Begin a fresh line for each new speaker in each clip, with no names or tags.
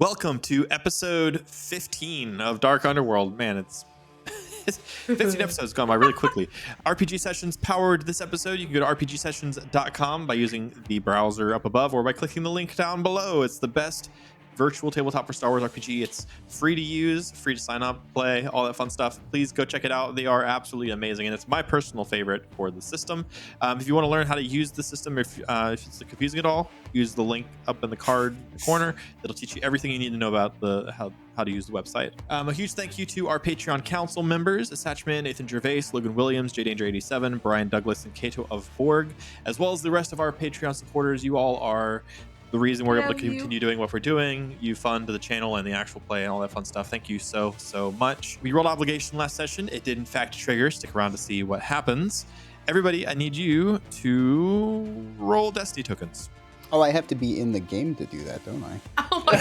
Welcome to episode 15 of Dark Underworld. Man, it's 15 episodes gone by really quickly. RPG Sessions powered this episode. You can go to rpgsessions.com by using the browser up above or by clicking the link down below. It's the best virtual tabletop for Star Wars RPG. It's free to use, free to sign up, play, all that fun stuff. Please go check it out. They are absolutely amazing, and it's my personal favorite for the system. If you want to learn how to use the system, if it's confusing at all, use the link up in the card corner. It'll teach you everything you need to know about how to use the website. A huge thank you to our Patreon Council members, Satchman, Nathan Gervais, Logan Williams, JDanger87, Brian Douglas, and Kato of Borg, as well as the rest of our Patreon supporters. You all are the reason we're able to continue doing what we're doing. You fund the channel and the actual play and all that fun stuff. Thank you so much. We rolled Obligation last session. It did in fact trigger. Stick around to see what happens. Everybody, I need you to roll Destiny tokens.
Oh, I have to be in the game to do that, don't I?
Oh my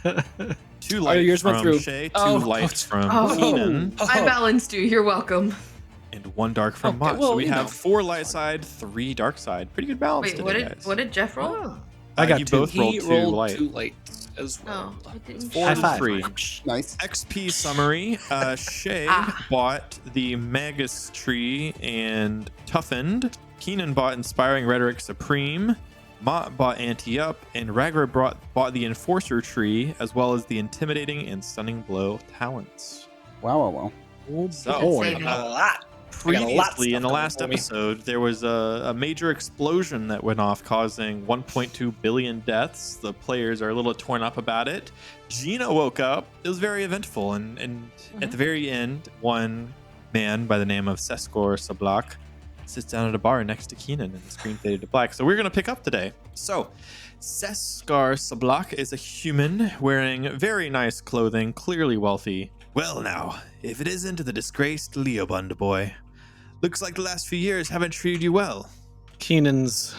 God. 2 lights from Shay, 2 lights from Kiinon.
I balanced you. You're welcome.
And 1 dark from Mott.
Well,
so we have 4 light side, 3 dark side. Pretty good balance today, guys.
What did Jeff roll?
I got
you
2.
both
rolled 2 light.
2 lights as well.
Oh, I didn't.
4 and 3.
Nice.
XP summary. Shay bought the Magus Tree and Toughened. Kiinon bought Inspiring Rhetoric Supreme. Mott bought Anti-Up. And Ragnar bought the Enforcer Tree, as well as the Intimidating and Stunning Blow talents.
Wow.
Oh,
So,
boy.
a
lot.
Previously, in the last episode, there was a major explosion that went off, causing 1.2 billion deaths. The players are a little torn up about it. Gina woke up. It was very eventful, and at the very end, one man by the name of SWRPG sits down at a bar next to Kiinon, and the screen faded to black. So we're going to pick up today. So SWRPG is a human wearing very nice clothing, clearly wealthy. Well now, if it isn't the disgraced Leobund boy. Looks like the last few years haven't treated you well.
Keenan's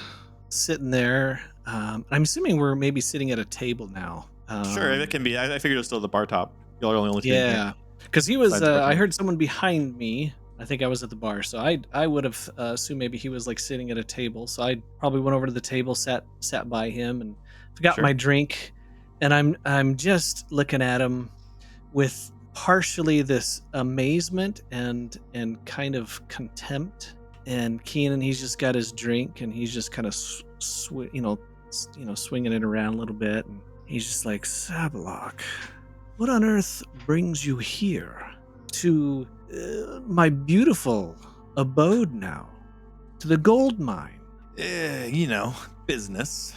sitting there. I'm assuming we're maybe sitting at a table now.
Sure, it can be. I figured it was still the bar top. Y'all are only
yeah, because he was. I heard someone behind me. I think I was at the bar, so I would have assumed maybe he was like sitting at a table. So I probably went over to the table, sat by him, and got my drink. And I'm just looking at him with partially this amazement and kind of contempt. And Kiinon, he's just got his drink and he's just kind of swinging it around a little bit, and he's just like, Sablock, what on earth brings you here to my beautiful abode now, to the gold mine?
Business.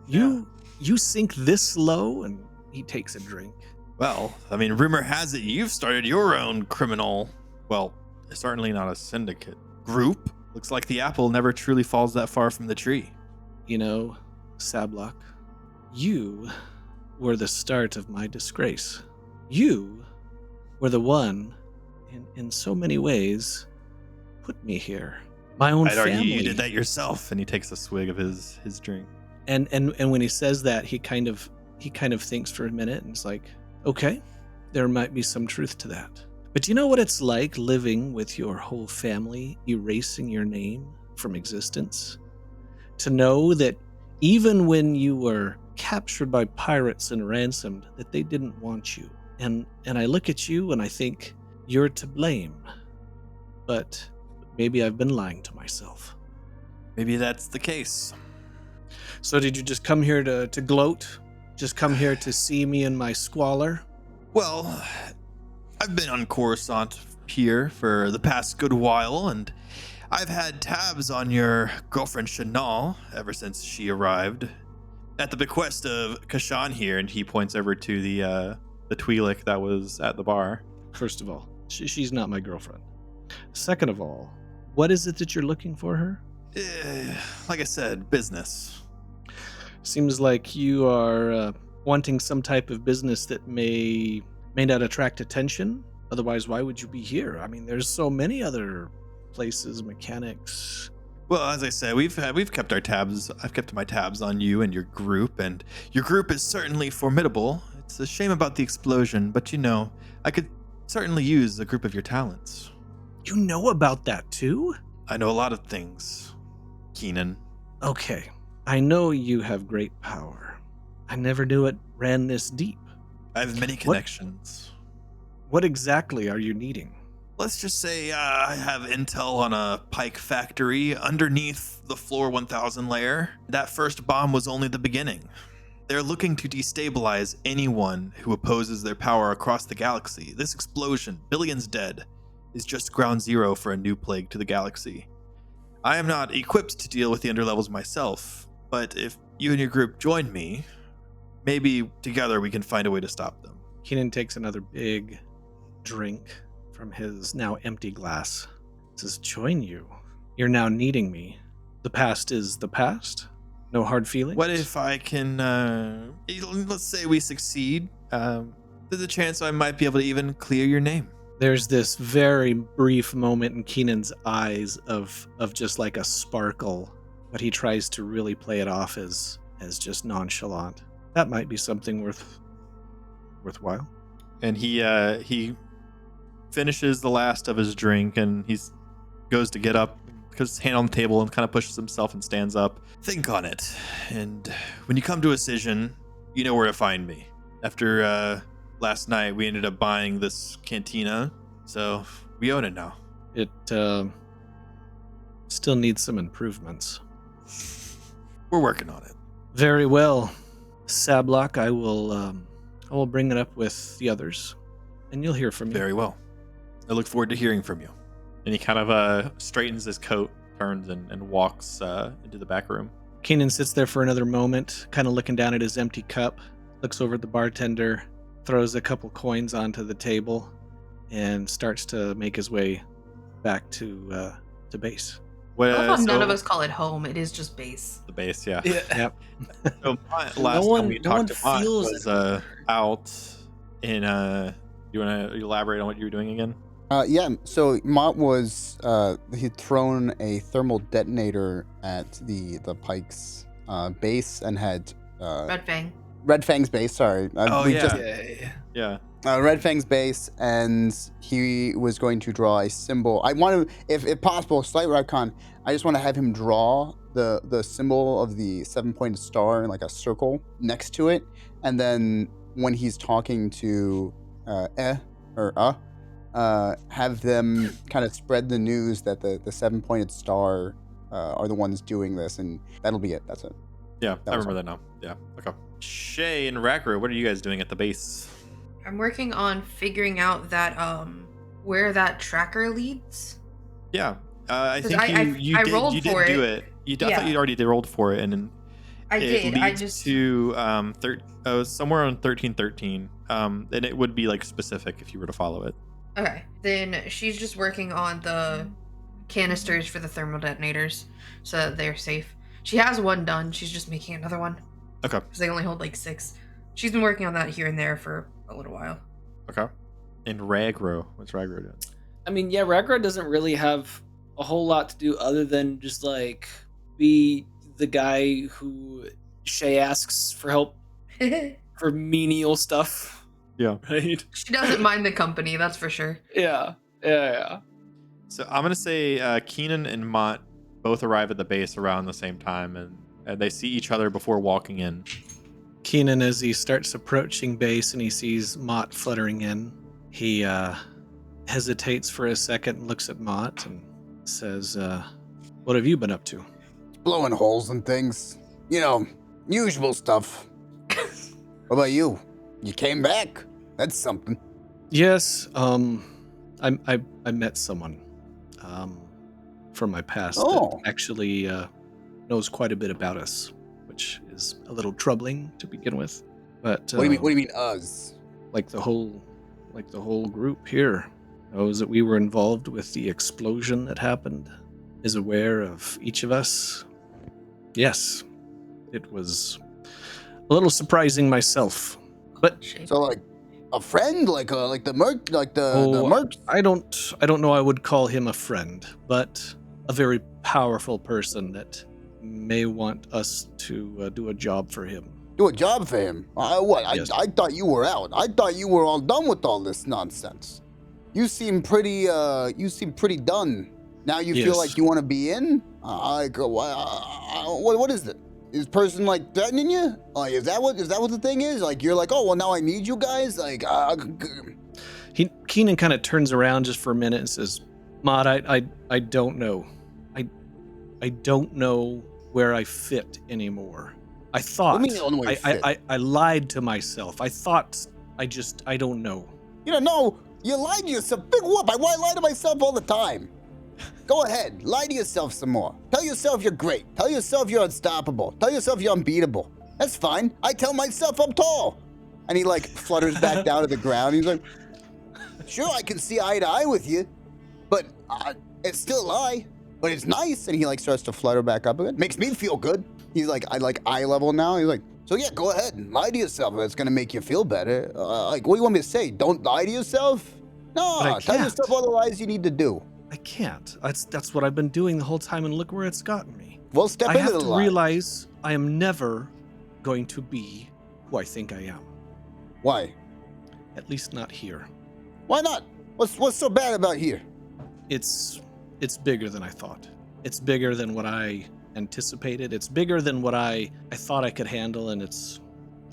You sink this low? And he takes a drink.
Well, I mean, rumor has it you've started your own criminal, well, certainly not a syndicate group. Looks like the apple never truly falls that far from the tree.
Sablock, you were the start of my disgrace. You were the one, in so many ways, put me here. My own family.
I'd argue you did that yourself. And he takes a swig of his drink.
And when he says that, he kind of thinks for a minute and is like, okay, there might be some truth to that. But do you know what it's like living with your whole family erasing your name from existence? To know that even when you were captured by pirates and ransomed, that they didn't want you. And I look at you and I think you're to blame. But maybe I've been lying to myself.
Maybe that's the case.
So did you just come here to gloat? Just come here to see me in my squalor?
Well, I've been on Coruscant here for the past good while, and I've had tabs on your girlfriend Chanel ever since she arrived. At the bequest of Kashan here, and he points over to the Twi'lek that was at the bar.
First of all, she's not my girlfriend. Second of all, what is it that you're looking for her?
Like I said, business.
Seems like you are wanting some type of business that may not attract attention. Otherwise, why would you be here? I mean, there's so many other places, mechanics.
Well, as I said, we've kept our tabs. I've kept my tabs on you and your group, and your group is certainly formidable. It's a shame about the explosion, but I could certainly use a group of your talents.
You know about that too?
I know a lot of things, Kiinon.
Okay. I know you have great power. I never knew it ran this deep.
I have many connections.
What exactly are you needing?
Let's just say I have intel on a pike factory underneath the floor 1000 layer. That first bomb was only the beginning. They're looking to destabilize anyone who opposes their power across the galaxy. This explosion, billions dead, is just ground zero for a new plague to the galaxy. I am not equipped to deal with the underlevels myself, but if you and your group join me, maybe together we can find a way to stop them.
Kiinon takes another big drink from his now empty glass. Says, join you. You're now needing me. The past is the past. No hard feelings.
What if I can, let's say we succeed, there's a chance I might be able to even clear your name.
There's this very brief moment in Kiinon's eyes of just like a sparkle, but he tries to really play it off as just nonchalant. That might be something worthwhile.
And he finishes the last of his drink and he goes to get up, puts his hand on the table and kind of pushes himself and stands up. Think on it. And when you come to a decision, you know where to find me. After last night, we ended up buying this cantina, so we own it now.
It still needs some improvements.
We're working on it.
Very well. Sablock, I will bring it up with the others, and you'll hear from me.
Very well. I look forward to hearing from you. And he kind of straightens his coat, turns and walks into the back room.
Kiinon sits there for another moment, kind of looking down at his empty cup, looks over at the bartender, throws a couple coins onto the table, and starts to make his way back to base.
I love how none of us call it home. It is just base.
The base, yeah.
Yep.
So last time we talked to Mott was out in you want to elaborate on what you were doing again?
Yeah, so Mott was, he'd thrown a thermal detonator at the Pike's base and had... Red Fang's base, sorry.
Yeah.
Red Fang's base, and he was going to draw a symbol. I want to, if possible, slight retcon, I just want to have him draw the symbol of the 7-pointed star in like a circle next to it, and then when he's talking to have them kind of spread the news that the 7-pointed star are the ones doing this, and that'll be it. That's it.
Yeah, I remember that now. Yeah, okay. Shay and Ragro, what are you guys doing at the base?
I'm working on figuring out that where that tracker leads.
Yeah, I think you did do it. I thought you already rolled for it, and then
I did. I
leads
just
to somewhere on 1313, and it would be like specific if you were to follow it.
Okay, then she's just working on the canisters for the thermal detonators so that they're safe. She has one done. She's just making another one.
Okay.
Because they only hold like 6. She's been working on that here and there for a little while.
Okay. And Ragro, what's Ragro doing?
I mean, yeah, Ragro doesn't really have a whole lot to do other than just like be the guy who Shay asks for help for menial stuff.
Yeah.
Right?
She doesn't mind the company, that's for sure.
Yeah.
So I'm going to say Kiinon and Mott both arrive at the base around the same time, and they see each other before walking in.
Kiinon, as he starts approaching base and he sees Mott fluttering in, he hesitates for a second and looks at Mott and says, what have you been up to?
Blowing holes and things. You know, usual stuff. What about you? You came back. That's something.
Yes, I met someone from my past that actually knows quite a bit about us, which is a little troubling to begin with. But
what do you mean us?
Like the whole group here knows that we were involved with the explosion that happened, is aware of each of us. Yes, it was a little surprising myself, but
so like a friend, like the merc, the merc.
I don't know. I would call him a friend, but a very powerful person that may want us to do a job for him.
Do a job for him?
Yes.
I thought you were out. I thought you were all done with all this nonsense. You seem pretty done. Now you feel like you want to be in? What is it? this person like threatening you? Like, is that what the thing is? Like, you're like, oh well, now I need you guys. Like,
Kiinon kind of turns around just for a minute and says, "Mott, I don't know. I don't know where I fit anymore. I thought
What do you mean you don't know where you fit?
I lied to myself. I thought I don't know.
You don't know. You lied to yourself. Big whoop. I lie to myself all the time. Go ahead. Lie to yourself some more. Tell yourself you're great. Tell yourself you're unstoppable. Tell yourself you're unbeatable. That's fine. I tell myself I'm tall." And he like flutters back down to the ground. He's like, "Sure, I can see eye to eye with you, but it's still a lie. But it's nice." And he like starts to flutter back up again. Makes me feel good. He's like, I like eye level now. He's like, "So yeah, go ahead and lie to yourself. It's gonna make you feel better. Like, what do you want me to say? Don't lie to yourself? No,
But I
tell
can't.
yourself all the lies you need to do.
I can't. That's what I've been doing the whole time, and look where it's gotten me.
Well, step
I
into
have
the
to
lie.
realize I am never going to be who I think I am.
Why?
At least not here.
Why not? What's so bad about here?
It's bigger than I thought. It's bigger than what I anticipated. It's bigger than what I thought I could handle, and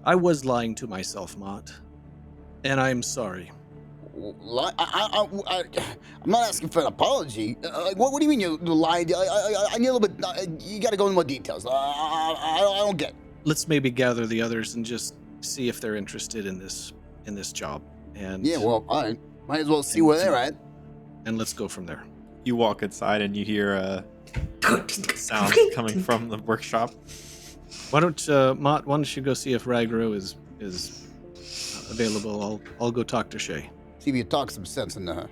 I was lying to myself, Mott. And I'm sorry.
I'm not asking for an apology. What do you mean you lied? I need a little bit. You got to go into more details. I don't get.
Let's maybe gather the others and just see if they're interested in this job. And
Yeah, well, all right. Might as well see where they're at.
and let's go from there.
You walk inside and you hear sounds coming from the workshop.
Why don't Mott? Why don't you go see if Ragro is available? I'll go talk to Shay.
See if you talk some sense into her.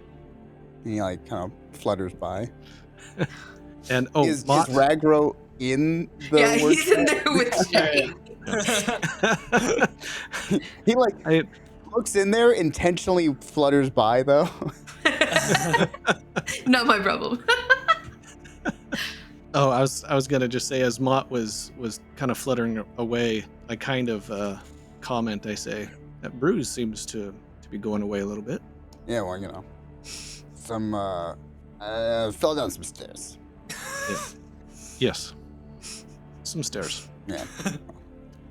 And he like kind of flutters by.
And
Is
Mott.
Ragro in the
Yeah, he's in
workshop?
there with Shay.
He like
I-
looks in there, intentionally flutters by though.
Not my problem.
I was gonna just say, as Mott was kind of fluttering away, I kind of comment. I say that bruise seems to be going away a little bit.
Yeah, well, you know, some fell down some stairs.
Yes, some stairs.
Yeah,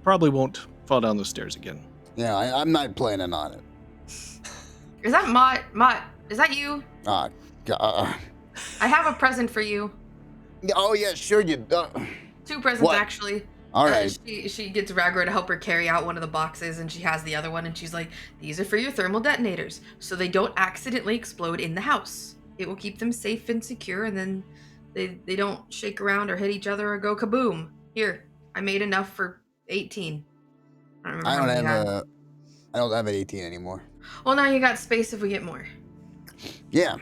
Probably won't fall down those stairs again.
yeah, I'm not planning on it.
Is that Mott? Mott, is that you?
God.
I have a present for you.
Oh yeah, sure you.
2 presents
What?
actually.
All right.
She gets Ragro to help her carry out one of the boxes, and she has the other one, and she's like, "These are for your thermal detonators, so they don't accidentally explode in the house. It will keep them safe and secure, and then they don't shake around or hit each other or go kaboom. Here, I made enough for 18. I don't remember.
I
how
don't
many you had.
have I don't have an 18 anymore.
Well, now you got space if we get more.
Yeah.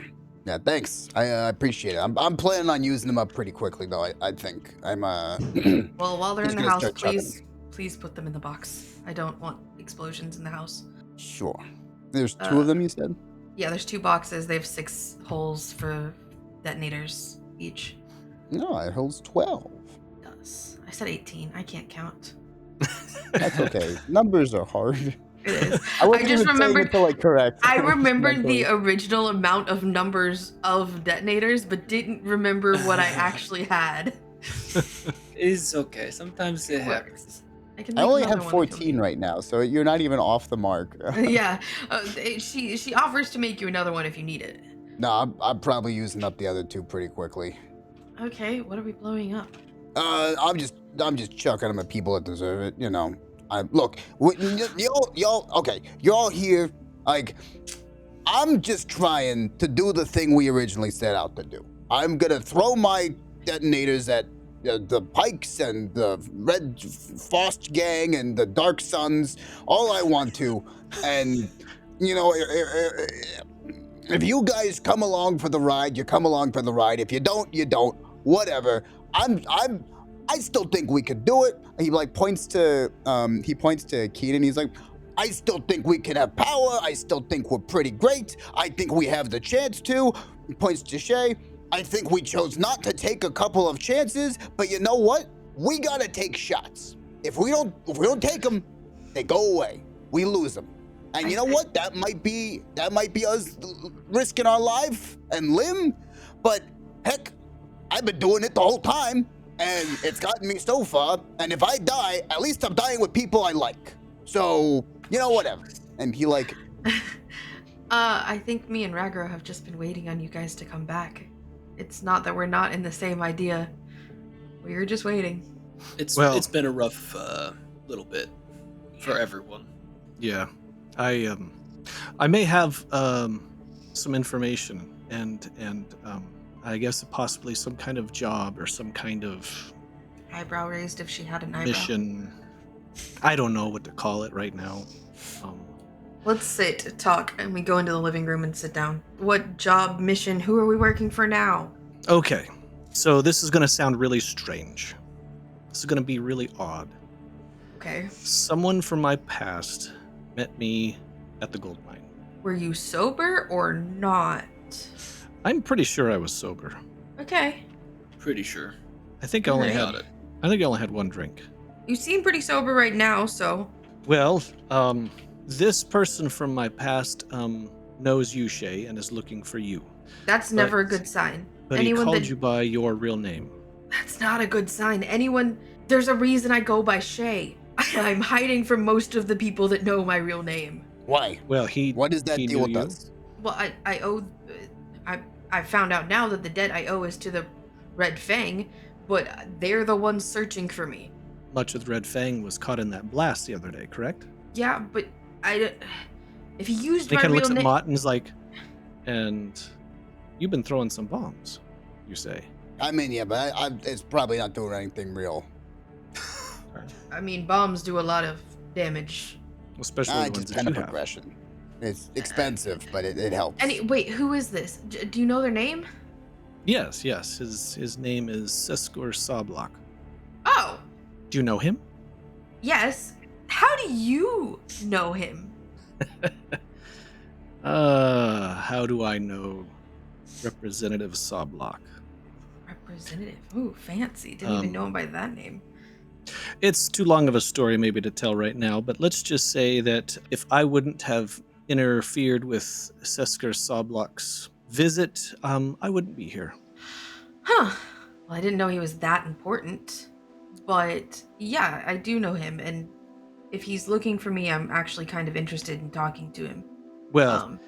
Yeah, thanks. I appreciate it. I'm planning on using them up pretty quickly, though. I think I'm.
Well, while they're
Just
in the
gonna
house,
start chugging.
please put them in the box. I don't want explosions in the house.
Sure. There's 2 of them, you said?
Yeah, there's 2 boxes. They have 6 holes for detonators each.
No, it holds 12.
Does. I said 18. I can't count.
That's okay. Numbers are hard.
It is.
I wasn't
just
even saying
remembered-
it to like correct.
I remembered the
Mentally.
original amount of numbers of detonators, but didn't remember what I actually had.
It's okay. Sometimes it happens.
can
I
make
only
another
have
one if you
14 right now, so you're not even off the mark.
want me to. Yeah, she offers to make you another one if you need it.
No, I'm probably using up the other 2 pretty quickly.
Okay, what are we blowing up?
I'm just chucking them at people that deserve it. You know. Look, y'all. Okay, you're all here. Like, I'm just trying to do the thing we originally set out to do. I'm gonna throw my detonators at the Pikes and the Red Frost Gang and the Dark Suns, all I want to, and you know, if you guys come along for the ride, you come along for the ride. If you don't, you don't. Whatever. I still think we could do it. He like points to Kiinon. He's like, I still think we can have power. I still think we're pretty great. I think we have the chance to. He points to Shay. I think we chose not to take a couple of chances, but you know what? We gotta take shots. If we don't take them, they go away. We lose them. And you know what? That might be us risking our life and limb. But heck, I've been doing it the whole time. and it's gotten me so far. And if I die, at least I'm dying with people I like. So, whatever. And he
I think me and Ragro have just been waiting on you guys to come back. It's not that we're not in the same idea. We were just waiting.
It's been a rough little bit for everyone.
Yeah, I may have some information and I guess possibly some kind of job or some kind of
Eyebrow raised if she had an eyebrow.
mission. I don't know what to call it right now.
Let's sit, talk, and we go into the living room and sit down. What job, mission, who are we working for now?
Okay, so this is going to sound really strange. This is going to be really odd.
Okay.
Someone from my past met me at the gold mine.
Were you sober or not?
I'm pretty sure I was sober.
Okay.
Pretty sure.
I think I only
Alright.
had I think I only had one drink.
You seem pretty sober right now, so...
Well, this person from my past knows you, Shay, and is looking for you.
That's never a
But-
good sign.
But
Anyone
he called
that-
you by your real name.
That's not a good sign. There's a reason I go by Shay. I'm hiding from most of the people that know my real name.
why?
Well,
What does that
he
deal
knew
with
you.
us?
Well, I owe... I found out now that the debt I owe is to the Red Fang, but they're the ones searching for me.
Much of Red Fang was caught in that blast the other day, correct?
Yeah, but if he used
He
my
kind of
real
looks at
name...
Mott and is like, and you've been throwing some bombs, you say.
I mean, yeah, but it's probably not doing anything real.
I mean, bombs do a lot of damage.
Especially the ones
Just
that
kind
you
of
have.
progression. It's expensive, but it helps.
Wait, who is this? Do you know their name?
Yes. His name is SWRPG.
Oh,
Do you know him?
yes. How do you know him?
How do I know Representative Soblock?
Representative. Ooh, fancy. Didn't even know him by that name.
It's too long of a story maybe to tell right now, but let's just say that if I wouldn't have interfered with Sesker Soblock's visit, I wouldn't be here.
Huh. Well, I didn't know he was that important. But yeah, I do know him, and if he's looking for me, I'm actually kind of interested in talking to him.
Well,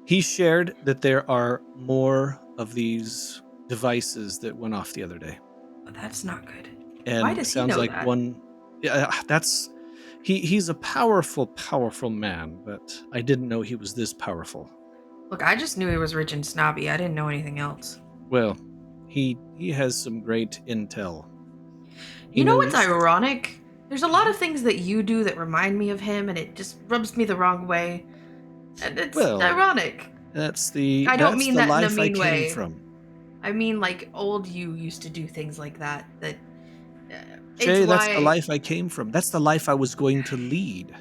he shared that there are more of these devices that went off the other day.
But that's not good.
And
Why
it
does he
sounds
know
like
that?
one. Yeah, that's. He's a powerful man, but I didn't know he was this powerful.
Look, I just knew he was rich and snobby. I didn't know anything else.
Well, he has some great intel. He
You know
knows-
what's ironic? There's a lot of things that you do that remind me of him, and it just rubs me the wrong way. And it's
Well,
ironic.
That's the.
I don't
that's
mean
the
that in a
life I
mean
came
way.
from.
I mean, like, old you used to do things like that.
Jay,
It's
that's
why...
the life I came from. That's the life I was going to lead.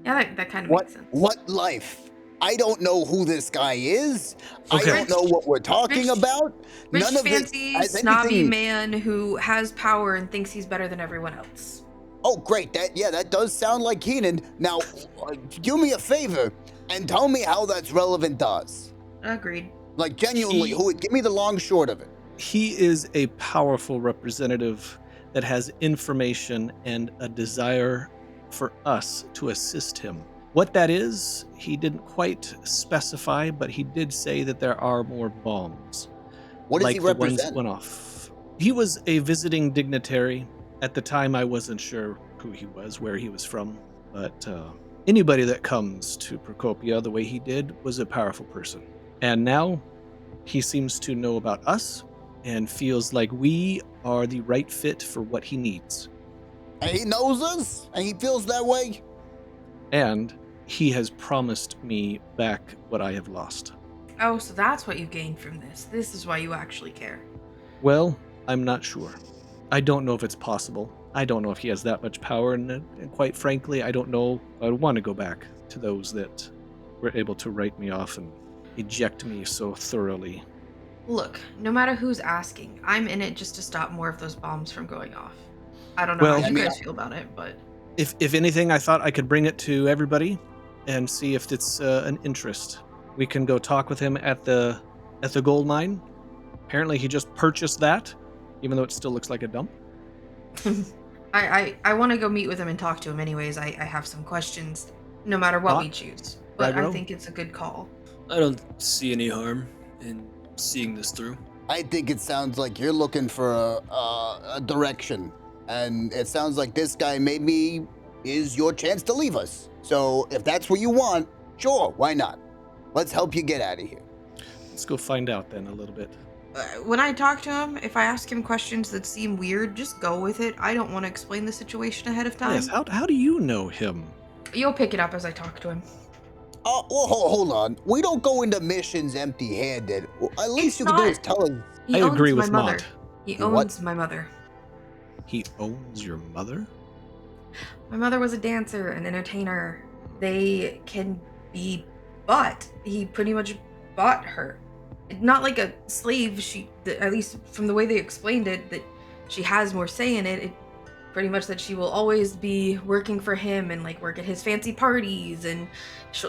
Yeah, that kind of
What
makes sense.
what life? I don't know who this guy is.
Okay.
I don't know what we're talking
Rich-
about.
Rich,
None of
fancy,
it has
snobby
anything.
man who has power and thinks he's better than everyone else.
Oh, great! That does sound like Kiinon. Now, do me a favor and tell me how that's relevant to us.
Agreed.
Like genuinely, give me the long short of it.
He is a powerful representative that has information and a desire for us to assist him. What that is, he didn't quite specify, but he did say that there are more bombs.
What does
like
he
the ones that
represent?
went off. He was a visiting dignitary. At the time, I wasn't sure who he was, where he was from, but anybody that comes to Procopia the way he did was a powerful person. And now he seems to know about us and feels like we are the right fit for what he needs.
And he knows us, and he feels that way.
And he has promised me back what I have lost.
Oh, so that's what you gained from this. This is why you actually care.
Well, I'm not sure. I don't know if it's possible. I don't know if he has that much power, and quite frankly, I don't know. I want to go back to those that were able to write me off and eject me so thoroughly.
Look, no matter who's asking, I'm in it just to stop more of those bombs from going off. I don't know
Well,
how
I
you
mean,
guys feel about it, but
If anything, I thought I could bring it to everybody and see if it's an interest. We can go talk with him at the gold mine. Apparently, he just purchased that, even though it still looks like a dump.
I want to go meet with him and talk to him anyways. I have some questions, no matter what
Mott?
we choose. But I
Ragro?
think it's a good call.
I don't see any harm in seeing this through.
I think it sounds like you're looking for a direction, and it sounds like this guy maybe is your chance to leave us. So if that's what you want, sure, why not? Let's help you get out of here.
Let's go find out then a little bit.
When I talk to him, if I ask him questions that seem weird, just go with it. I don't want to explain the situation ahead of time.
Yes, how do you know him?
You'll pick it up as I talk to him.
Oh, well, hold on. We don't go into missions empty-handed. Well, at least
It's
you can do
not-
is tell us.
He
I agree
owns
with
my mother.
Mott.
He
He what?
owns my mother.
He owns your mother?
My mother was a dancer, an entertainer. They can be bought. He pretty much bought her. Not like a slave. At least from the way they explained it, that she has more say in it. Pretty much that she will always be working for him and like work at his fancy parties, and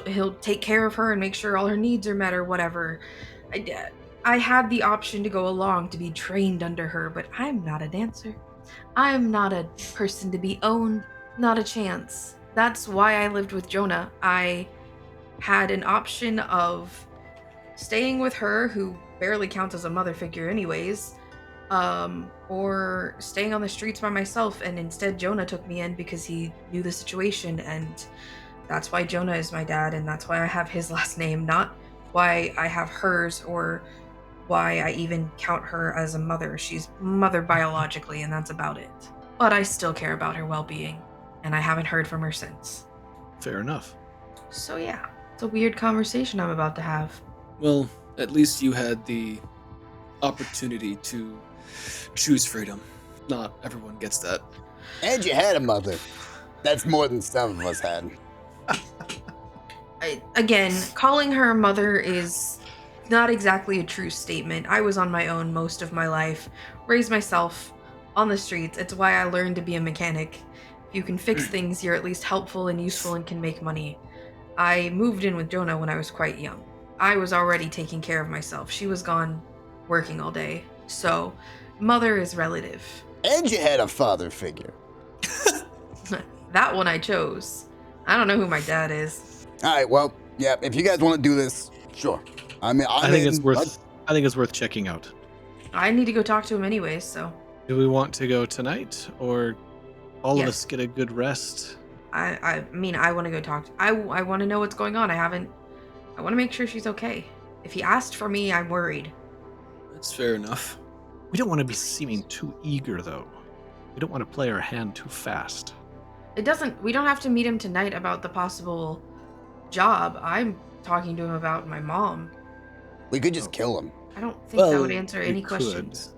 he'll take care of her and make sure all her needs are met or whatever. I had the option to go along to be trained under her, but I'm not a dancer. I'm not a person to be owned. Not a chance. That's why I lived with Jonah. I had an option of staying with her, who barely counts as a mother figure anyways, or staying on the streets by myself, and instead Jonah took me in because he knew the situation, and that's why Jonah is my dad, and that's why I have his last name, not why I have hers or why I even count her as a mother. She's mother biologically, and that's about it. But I still care about her well-being, and I haven't heard from her since.
Fair enough.
So yeah, it's a weird conversation I'm about to have.
Well, at least you had the opportunity to choose freedom. Not everyone gets that.
And you had a mother. That's more than some of us had.
Again, calling her a mother is not exactly a true statement. I was on my own most of my life, raised myself on the streets. It's why I learned to be a mechanic. If you can fix things, you're at least helpful and useful and can make money. I moved in with Jonah when I was quite young. I was already taking care of myself. She was gone working all day. So, mother is relative.
And you had a father figure.
That one I chose. I don't know who my dad is.
All right, well, yeah, if you guys want to do this, sure.
I think it's worth checking out.
I need to go talk to him anyways, so
Do we want to go tonight, or all of
Yes.
us get a good rest?
I mean, I want to go talk. I want to know what's going on. I want to make sure she's okay. If he asked for me, I'm worried.
That's fair enough.
We don't want to be seeming too eager, though. We don't want to play our hand too fast.
We don't have to meet him tonight about the possible job. I'm talking to him about my mom.
We could just kill him.
I don't think that
Well,
would answer any
could.
questions.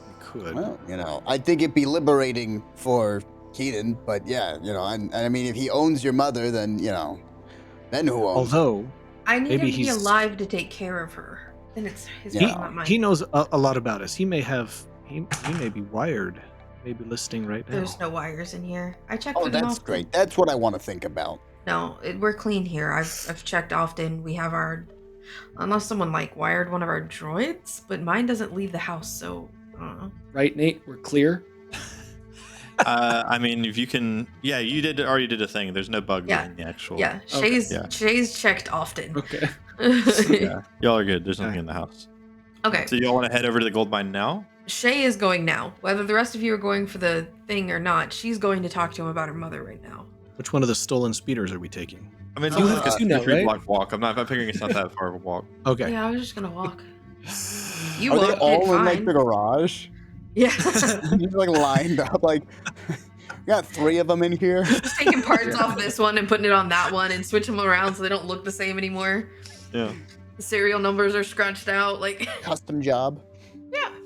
We could.
Well, I think it'd be liberating for Kiinon, but yeah, and I mean, if he owns your mother, then, then who owns?
Although
I need
Maybe
him to be
he's-
alive to take care of her. Then it's his
Yeah.
problem, not mine.
he knows a lot about us. He may be wired, maybe listening right now.
There's no wires in here. I checked
Oh,
with him
that's
often.
great. That's what I want to think about.
No, we're clean here. I've checked often. We have unless someone wired one of our droids, but mine doesn't leave the house, so I don't know.
Right, Nate? We're clear?
I mean, if you can, yeah, you already did a thing. There's no bugs
Yeah.
in the actual.
Yeah,
Okay.
Shay's checked often.
Okay.
Yeah, y'all are good. There's nothing in the house.
Okay,
So y'all want to head over to the gold mine now?
Shay is going now. Whether the rest of you are going for the thing or not, she's going to talk to him about her mother right now.
Which one of the stolen speeders are we taking?
I mean, it's
You
only
have
like a
two now,
3
right?
block walk. I'm figuring it's not that far of a walk.
Okay.
Yeah, I was just gonna walk. You
Are they
walked
all
it
in
fine.
the garage?
Yeah,
He's lined up, we got 3 of them in here.
just taking parts off this one and putting it on that one and switching them around so they don't look the same anymore.
Yeah.
The serial numbers are scrunched out.
Custom job.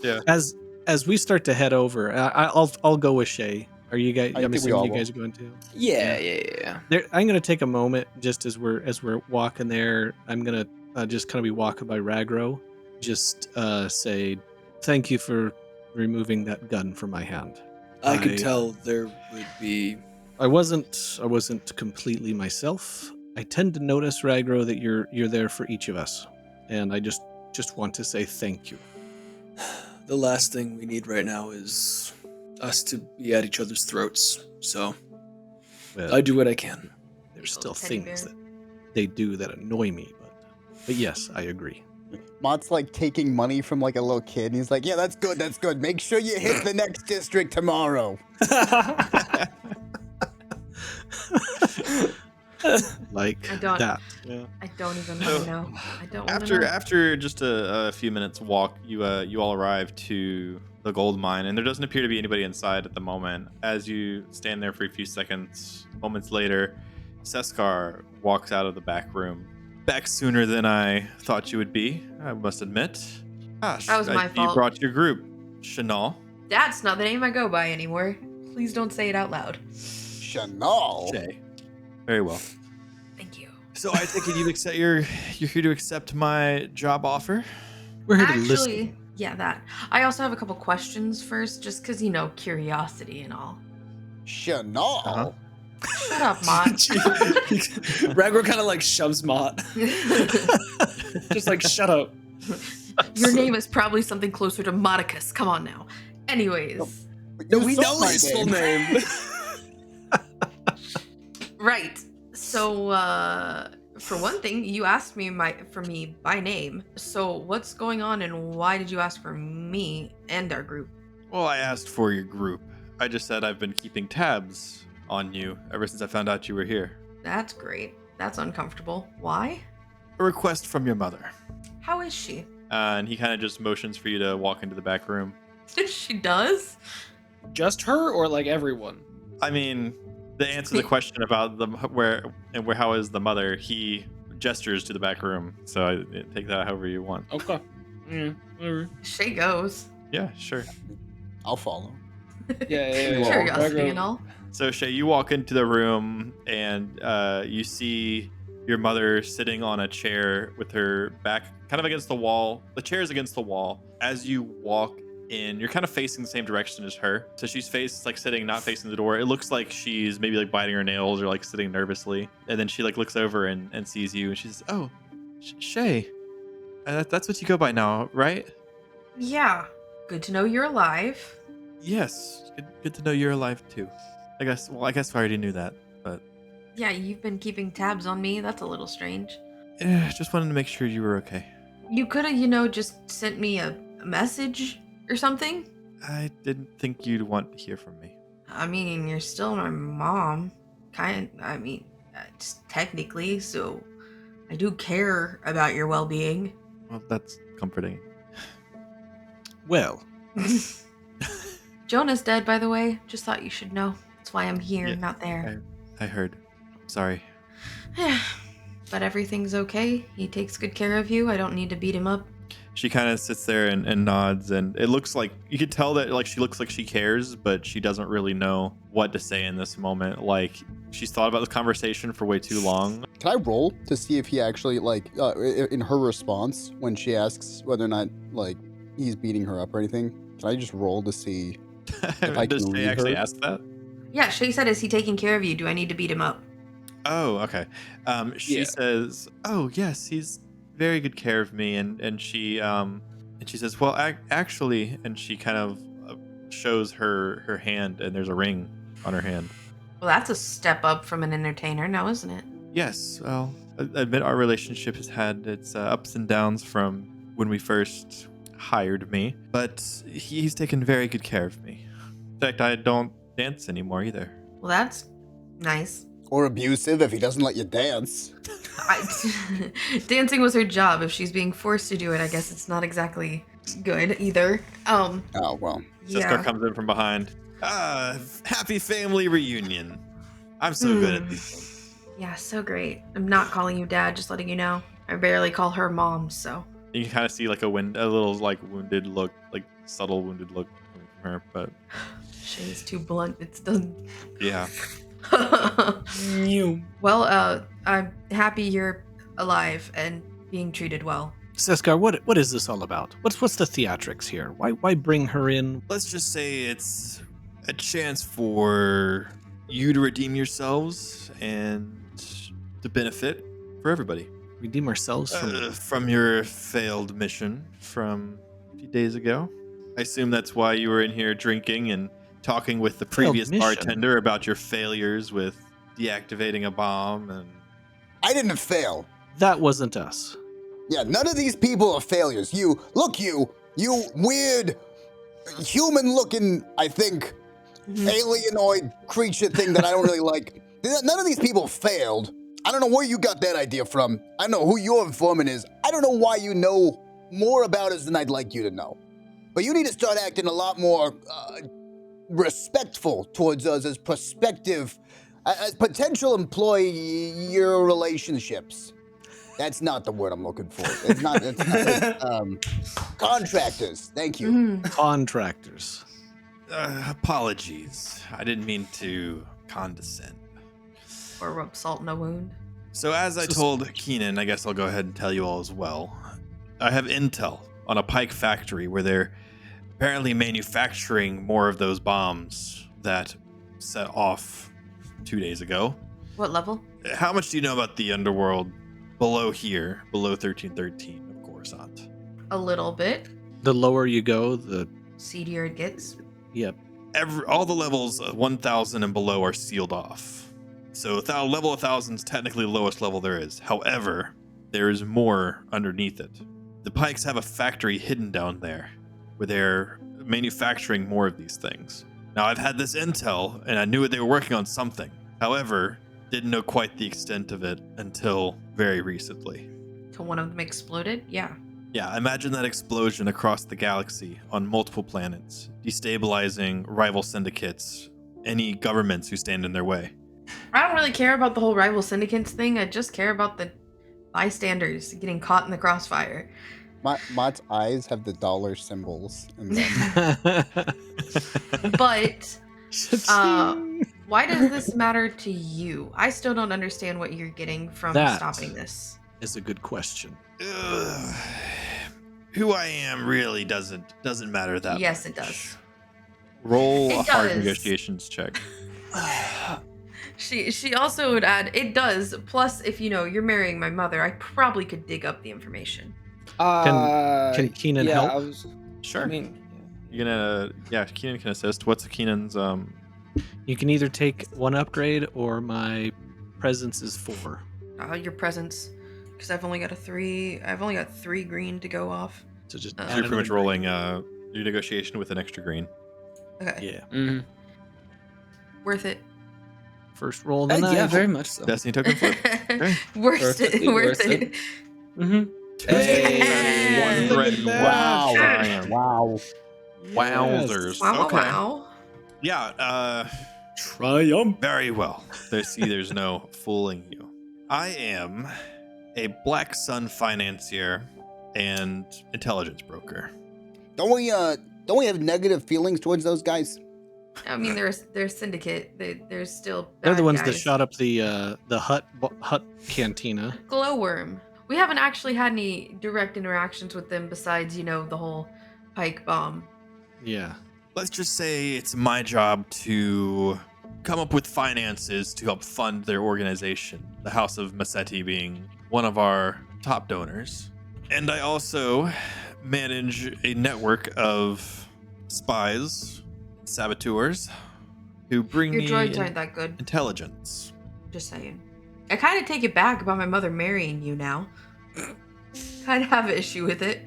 Yeah.
As we start to head over, I'll go with Shay. Are you guys?
I
I'm
think we
assuming
all
you
will.
guys are going to.
Yeah.
I'm gonna take a moment just as we're walking there. I'm gonna just kind of be walking by Ragro, just say thank you for removing that gun from my hand.
I could tell there would be.
I wasn't completely myself. I tend to notice, Ragro, that you're there for each of us, and I just want to say thank you.
The last thing we need right now is us to be at each other's throats. So
Well,
I do what I can.
there's
Little
still
teddy
things
bear.
that they do that annoy me, but yes, I agree.
Mott's like taking money from like a little kid, and he's like, "Yeah, that's good. That's good. Make sure you hit the next district tomorrow."
Like
I don't-
that.
Yeah.
I don't even want to know. I don't want to
After
know.
after just a few minutes walk, you all arrive to the gold mine, and there doesn't appear to be anybody inside at the moment. As you stand there for a few seconds, moments later, Seskar walks out of the back room. Back sooner than I thought you would be, I must admit. Gosh,
That was my
you
fault.
brought your group, Chanel.
That's not the name I go by anymore. Please don't say it out loud.
Chanel.
Shay. Very well.
Thank you.
So I take it you're here to accept my job offer.
We're here to listen.
Actually, yeah, that. I also have a couple questions first, just because, curiosity and all.
Chanel.
Uh-huh.
Shut up, Mott.
Ragnar kind of like shoves Mott. Just like, shut up.
Your name is probably something closer to Modicus. Come on now. Anyways,
You
We
said
know
my
his full
name.
name.
right. So, for one thing, you asked me for me by name. So, what's going on, and why did you ask for me and our group?
Well, I asked for your group. I just said I've been keeping tabs on you ever since I found out you were here.
That's great. That's uncomfortable. Why?
A request from your mother.
How is she?
And he kind of just motions for you to walk into the back room.
She does?
Just her or like everyone?
I mean, to answer the question about how is the mother, he gestures to the back room. So I take that however you want.
Okay. Whatever.
She goes.
Yeah, sure.
I'll follow.
Yeah.
Curiosity
Ragnar-
and all.
So Shay, you walk into the room and you see your mother sitting on a chair with her back kind of against the wall. The chair is against the wall. As you walk in, you're kind of facing the same direction as her. So she's sitting, not facing the door. It looks like she's maybe like biting her nails or like sitting nervously. And then she like looks over and sees you and she says, "Oh, Shay, that's what you go by now, right?"
Yeah. Good to know you're alive.
Yes. Good to know you're alive too. I guess I already knew that, but
Yeah, you've been keeping tabs on me. That's a little strange.
just wanted to make sure you were okay.
You could have, just sent me a message or something.
I didn't think you'd want to hear from me.
I mean, you're still my mom. Just technically, so I do care about your well-being.
Well, that's comforting.
Well,
Jonah's dead, by the way. Just thought you should know. That's why I'm here,
Yeah,
not there.
I heard. Sorry.
But everything's okay. He takes good care of you. I don't need to beat him up.
She kind of sits there and nods, and it looks like you could tell that like she looks like she cares, but she doesn't really know what to say in this moment. Like she's thought about this conversation for way too long.
Can I roll to see if he actually in her response when she asks whether or not like he's beating her up or anything? Can I just roll to see? I
Does
can
Shay
read
actually
her?
ask that?
Yeah, Shay said, is he taking care of you? Do I need to beat him up?
Oh, okay. She
Yeah.
says, "Oh, yes, he's very good care of me," and she says, "Well, actually," and she kind of shows her hand, and there's a ring on her hand.
Well, that's a step up from an entertainer now, isn't it?
Yes, well, I admit our relationship has had its ups and downs from when we first hired me, but he's taken very good care of me. In fact, I don't dance anymore either.
Well, that's nice.
Or abusive if he doesn't let you dance.
Dancing was her job. If she's being forced to do it, I guess it's not exactly good either.
Oh well.
Seskar
Yeah.
comes in from behind. Happy family reunion. I'm so good at these things.
Yeah, so great. I'm not calling you dad, just letting you know. I barely call her mom, so.
You can kind of see like a little like wounded look, like subtle wounded look coming from her, but
Shay's too blunt. It's done.
yeah.
Well, I'm happy you're alive and being treated well.
Seskar, what is this all about? What's the theatrics here? Why bring her in?
Let's just say it's a chance for you to redeem yourselves and to benefit for everybody.
Redeem ourselves
From your failed mission from a few days ago. I assume that's why you were in here drinking and talking with the
Failed
previous
mission.
bartender about your failures with deactivating a bomb and
I didn't fail.
That wasn't us.
Yeah, none of these people are failures. You weird, human-looking, I think, alienoid creature thing that I don't really like. None of these people failed. I don't know where you got that idea from. I don't know who your informant is. I don't know why you know more about us than I'd like you to know. But you need to start acting a lot more respectful towards us as as potential employee relationships. That's not the word I'm looking for. It's not contractors. Thank you.
Contractors.
apologies. I didn't mean to condescend.
Or rub salt in a wound.
So as I told Kiinon, I guess I'll go ahead and tell you all as well. I have intel on a Pike factory where they're apparently manufacturing more of those bombs that set off 2 days ago.
What level?
How much do you know about the Underworld below here, below 1313 of Coruscant?
A little bit.
The lower you go, the
Seedier it gets.
yep.
All the levels 1000 and below are sealed off. So level 1000 is technically the lowest level there is. However, there is more underneath it. The Pikes have a factory hidden down there where they're manufacturing more of these things. Now, I've had this intel, and I knew that they were working on something. However, didn't know quite the extent of it until very recently.
Till one of them exploded? Yeah.
Yeah, imagine that explosion across the galaxy on multiple planets, destabilizing rival syndicates, any governments who stand in their way.
I don't really care about the whole rival syndicates thing. I just care about the bystanders getting caught in the crossfire.
Mott's eyes have the dollar symbols in them.
But why does this matter to you? I still don't understand what you're getting from
That
stopping this.
is a good question.
Ugh. Who I am really doesn't matter that
Yes,
much.
it does.
Roll
It
a hard
does.
negotiations check.
She also would add, it does. Plus, if you're marrying my mother, I probably could dig up the information.
Can Kiinon help?
Sure.
I mean,
Kiinon can assist. What's Keenan's
You can either take one upgrade or my presence is 4.
Your presence, because I've only got 3 green to go off.
So just
You're
you're
add
pretty much
another
rolling your negotiation with an extra green.
Okay.
Yeah.
Worth it.
First roll of the night.
yeah, very much so.
Destiny token flip. Okay.
Worth it. Worth it.
Mm-hmm.
Hey!
One red and one
Wow.
cyan.
Wow.
Wowzers.
Wow,
Okay.
wow.
Yeah,
Triumph.
very well. There's no fooling you. I am a Black Sun financier and intelligence broker.
Don't we have negative feelings towards those guys?
I mean, they're a syndicate. They're still.
They're the
bad
ones that
guys.
shot up the hut cantina.
Glowworm. We haven't actually had any direct interactions with them besides, the whole Pike bomb.
Yeah.
Let's just say it's my job to come up with finances to help fund their organization, the House of Massetti being one of our top donors. And I also manage a network of spies, saboteurs, who bring
Your
me
droids aren't that good.
intelligence.
Just saying. I kind of take it back about my mother marrying you now. Kind of have an issue with it.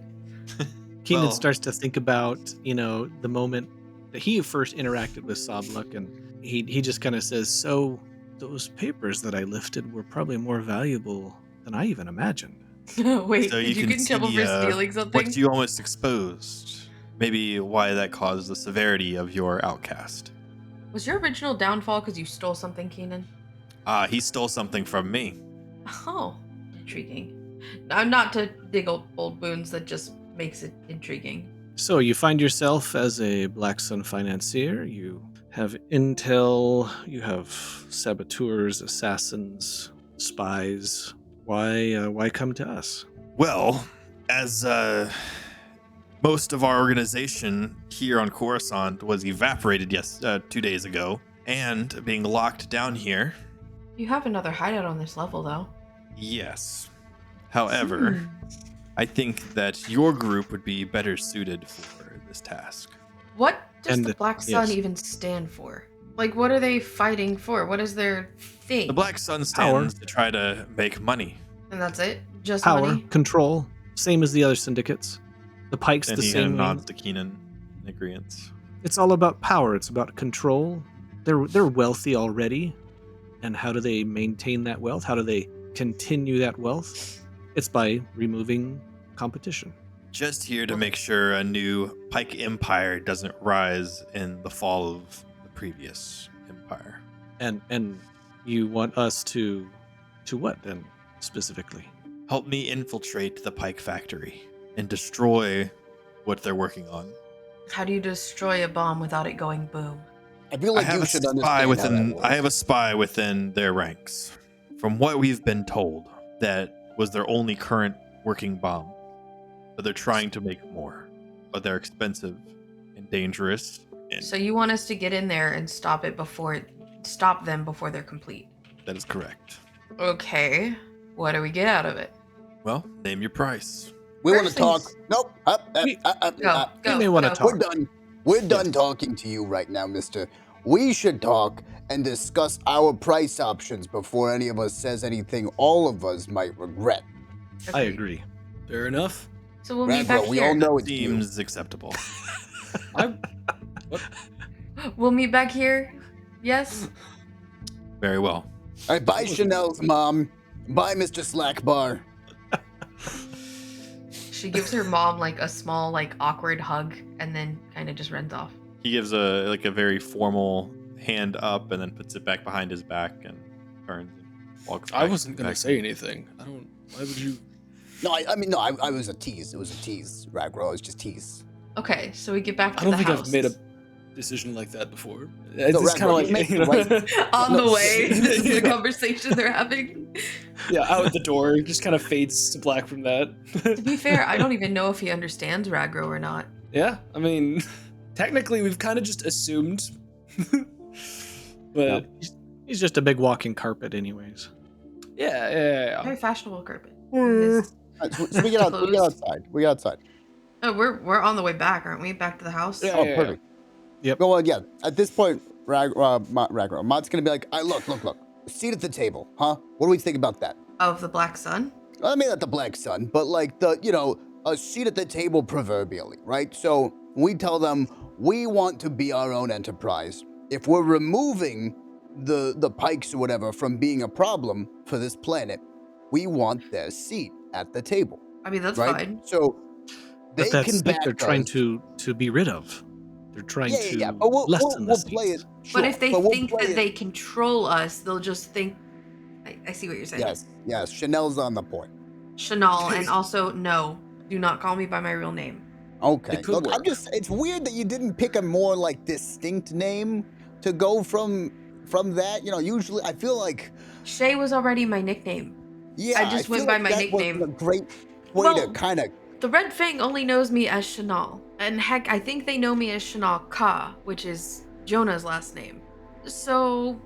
Kiinon
Well-
starts to think about, the moment that he first interacted with Sobluk, and he just kind of says, so those papers that I lifted were probably more valuable than I even imagined.
Wait,
So
did you
can
get in trouble
see,
for stealing something?
what you almost exposed. Maybe why that caused the severity of your outcast.
Was your original downfall because you stole something, Kiinon?
He stole something from me.
Oh, intriguing. Not to dig old wounds, that just makes it intriguing.
So you find yourself as a Black Sun financier. You have intel, you have saboteurs, assassins, spies. Why come to us?
Well, as most of our organization here on Coruscant was evaporated 2 days ago, and being locked down here.
You have another hideout on this level, though.
Yes. However, I think that your group would be better suited for this task.
What does
And
the Black Sun even stand for? Like, what are they fighting for? What is their thing?
The Black Sun
Power.
stands to try to make money.
And that's it? Just
Power,
money?
control, same as the other syndicates. The Pike's
And
the
he kind of
same way.
nods to Kiinon in agreement.
It's all about power. It's about control. They're wealthy already, and how do they maintain that wealth? How do they continue that wealth? It's by removing competition.
Just here to make sure a new Pike Empire doesn't rise in the fall of the previous empire.
And you want us to what then specifically?
Help me infiltrate the Pike factory and destroy what they're working on.
How do you destroy a bomb without it going boom?
I feel like you should understand how that works.
I have a spy within their ranks. From what we've been told, that was their only current working bomb. But they're trying to make more. But they're expensive and dangerous. And
So you want us to get in there and stop them before they're complete.
that is correct.
Okay. What do we get out of it?
Well, name your price.
We want to
First
talk.
things-
Nope.
Go.
may wanna
go.
talk.
We're done. We're done talking to you right now, mister. We should talk and discuss our price options before any of us says anything all of us might regret.
I
Agreed.
agree.
Fair enough.
So we'll meet back
Ragro, we
here.
all know it's you.
Seems acceptable.
We'll meet back here. Yes?
Very well.
All right, bye, Chanel's mom. Bye, Mr. Slackbar.
She gives her mom like a small, like awkward hug and then kind of just runs off.
He gives a very formal hand up and then puts it back behind his back and turns and walks back.
I wasn't gonna
back.
say anything. I don't. Why would you?
No, I was a tease. It was a tease, Ragro. It was just tease.
Okay, so we get back to
I don't
the
think
house.
I've made a decision like that before. It's
No,
just kind of
Ragnar,
like
you make
you know,
the
On
No,
the way. This is the
Yeah.
conversation they're having.
yeah, out the door, just kind of fades to black from that.
To be fair, I don't even know if he understands Ragro or not.
Yeah, I mean, technically, we've kind of just assumed. But
He's just a big walking carpet, anyways.
yeah.
Very fashionable carpet.
All right, so we get outside. We get outside.
Oh, we're on the way back, aren't we? Back to the house?
Yeah.
Oh, perfect.
Yep.
Well, yeah. At this point, Ragro, Mott's gonna be like, look. Seat at the table, huh? What do we think about that?
Of the Black Sun?
I mean, not the Black Sun, but like a seat at the table proverbially, right? So we tell them we want to be our own enterprise. If we're removing the Pikes or whatever from being a problem for this planet, we want their seat at the table,
I mean, that's
right?
fine.
So they
But that's
can
what
back
they're trying
us.
to be rid of. They're trying to
Yeah. But we'll
lessen the
play it.
seats.
But
sure,
if they
we'll
think
play
that
it-
they control us, they'll just think. I see what you're saying.
Yes. Chanel's on the point.
Chanel, and also, no, do not call me by my real name.
Okay.
It could
Look,
work.
it's weird that you didn't pick a more like distinct name to go from that. Usually I feel like
Shay was already my nickname.
yeah,
I just went
feel
by
like
my
that wasn't
nickname.
a great way to
Well-
kind of
The Red Fang only knows me as Chanel. And heck, I think they know me as Chanel Ka, which is Jonah's last name. So,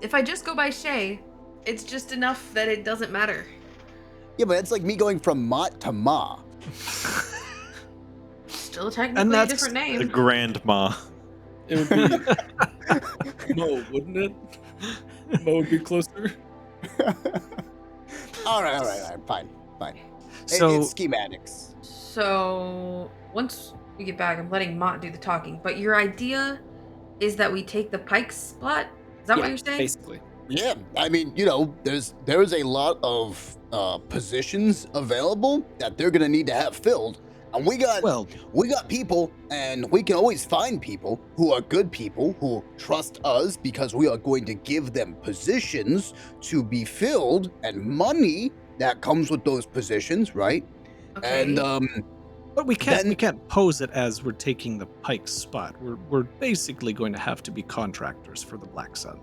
if I just go by Shay, it's just enough that it doesn't matter.
yeah, but it's like me going from Mott to Ma.
Still technically a
that's
different
The
name.
grandma.
It would be Mo, wouldn't it? Mo would be closer.
all right, fine.
So-
It's schematics.
So, once we get back, I'm letting Mott do the talking. But your idea is that we take the Pike's spot? Is that what you're saying?
Basically.
Yeah, I mean, there's a lot of positions available that they're gonna need to have filled, and we got people, and we can always find people who are good people who trust us because we are going to give them positions to be filled and money that comes with those positions, right?
Okay.
And
But we
Then-
can't pose it as we're taking the Pike's spot. We're basically going to have to be contractors for the Black Sun.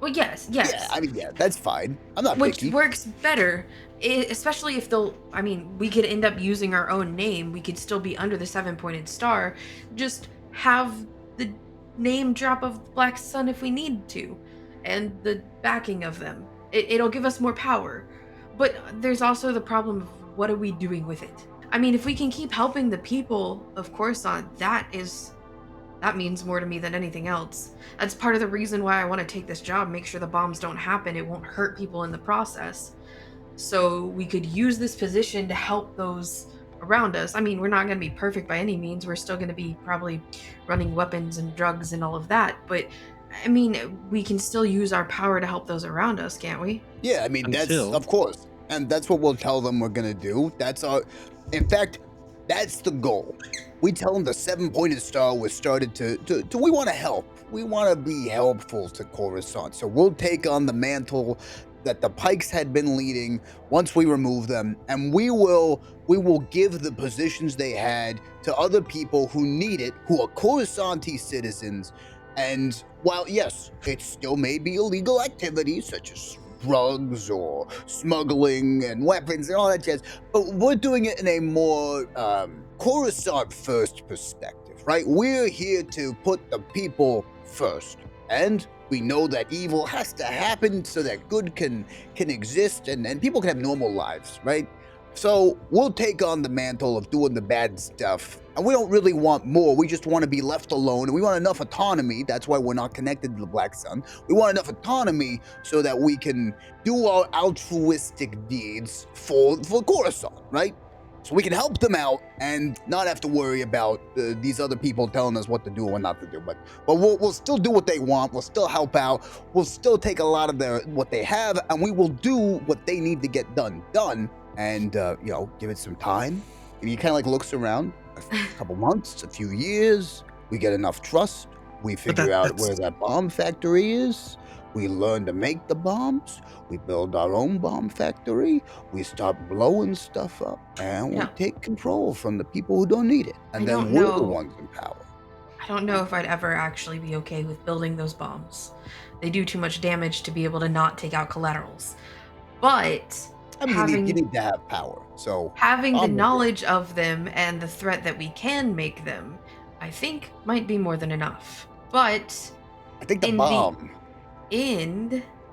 well, yes.
yeah, I mean, yeah, that's fine. I'm not
Which
picky.
works better, especially if we could end up using our own name. We could still be under the 7-pointed star. Just have the name drop of the Black Sun if we need to, and the backing of them. It'll give us more power. But there's also the problem of what are we doing with it? I mean, if we can keep helping the people, of course, that's That means more to me than anything else. That's part of the reason why I want to take this job, make sure the bombs don't happen. It won't hurt people in the process. So we could use this position to help those around us. I mean, we're not going to be perfect by any means. We're still going to be probably running weapons and drugs and all of that. But, I mean, we can still use our power to help those around us, can't we?
Yeah, I mean, that's,
Until-
of course. And that's what we'll tell them we're going to do. In fact, that's the goal. We tell them the 7-pointed star was started to we want to help. We want to be helpful to Coruscant. So we'll take on the mantle that the Pikes had been leading once we remove them, and we will give the positions they had to other people who need it, who are Coruscanti citizens. And while, yes, it still may be illegal activities such as drugs or smuggling and weapons and all that jazz, but we're doing it in a more Coruscant first perspective, right? We're here to put the people first, and we know that evil has to happen so that good can exist and people can have normal lives, right? So we'll take on the mantle of doing the bad stuff, and we don't really want more. We just want to be left alone, and we want enough autonomy. That's why we're not connected to the Black Sun. We want enough autonomy so that we can do our altruistic deeds for Coruscant, right? So we can help them out and not have to worry about these other people telling us what to do or not to do. But we'll still do what they want. We'll still help out. We'll still take a lot of what they have, and we will do what they need to get done. And, give it some time. And he kind of like looks around a couple months, a few years. We get enough trust. We figure out where that bomb factory is. We learn to make the bombs. We build our own bomb factory. We start blowing stuff up. And we take control from the people who don't need it. And then we're the ones in power.
I don't know if I'd ever actually be okay with building those bombs. They do too much damage to be able to not take out collaterals. But
I mean, you need to have power. So
having the knowledge of them and the threat that we can make them, I think might be more than enough. But
I think the bomb.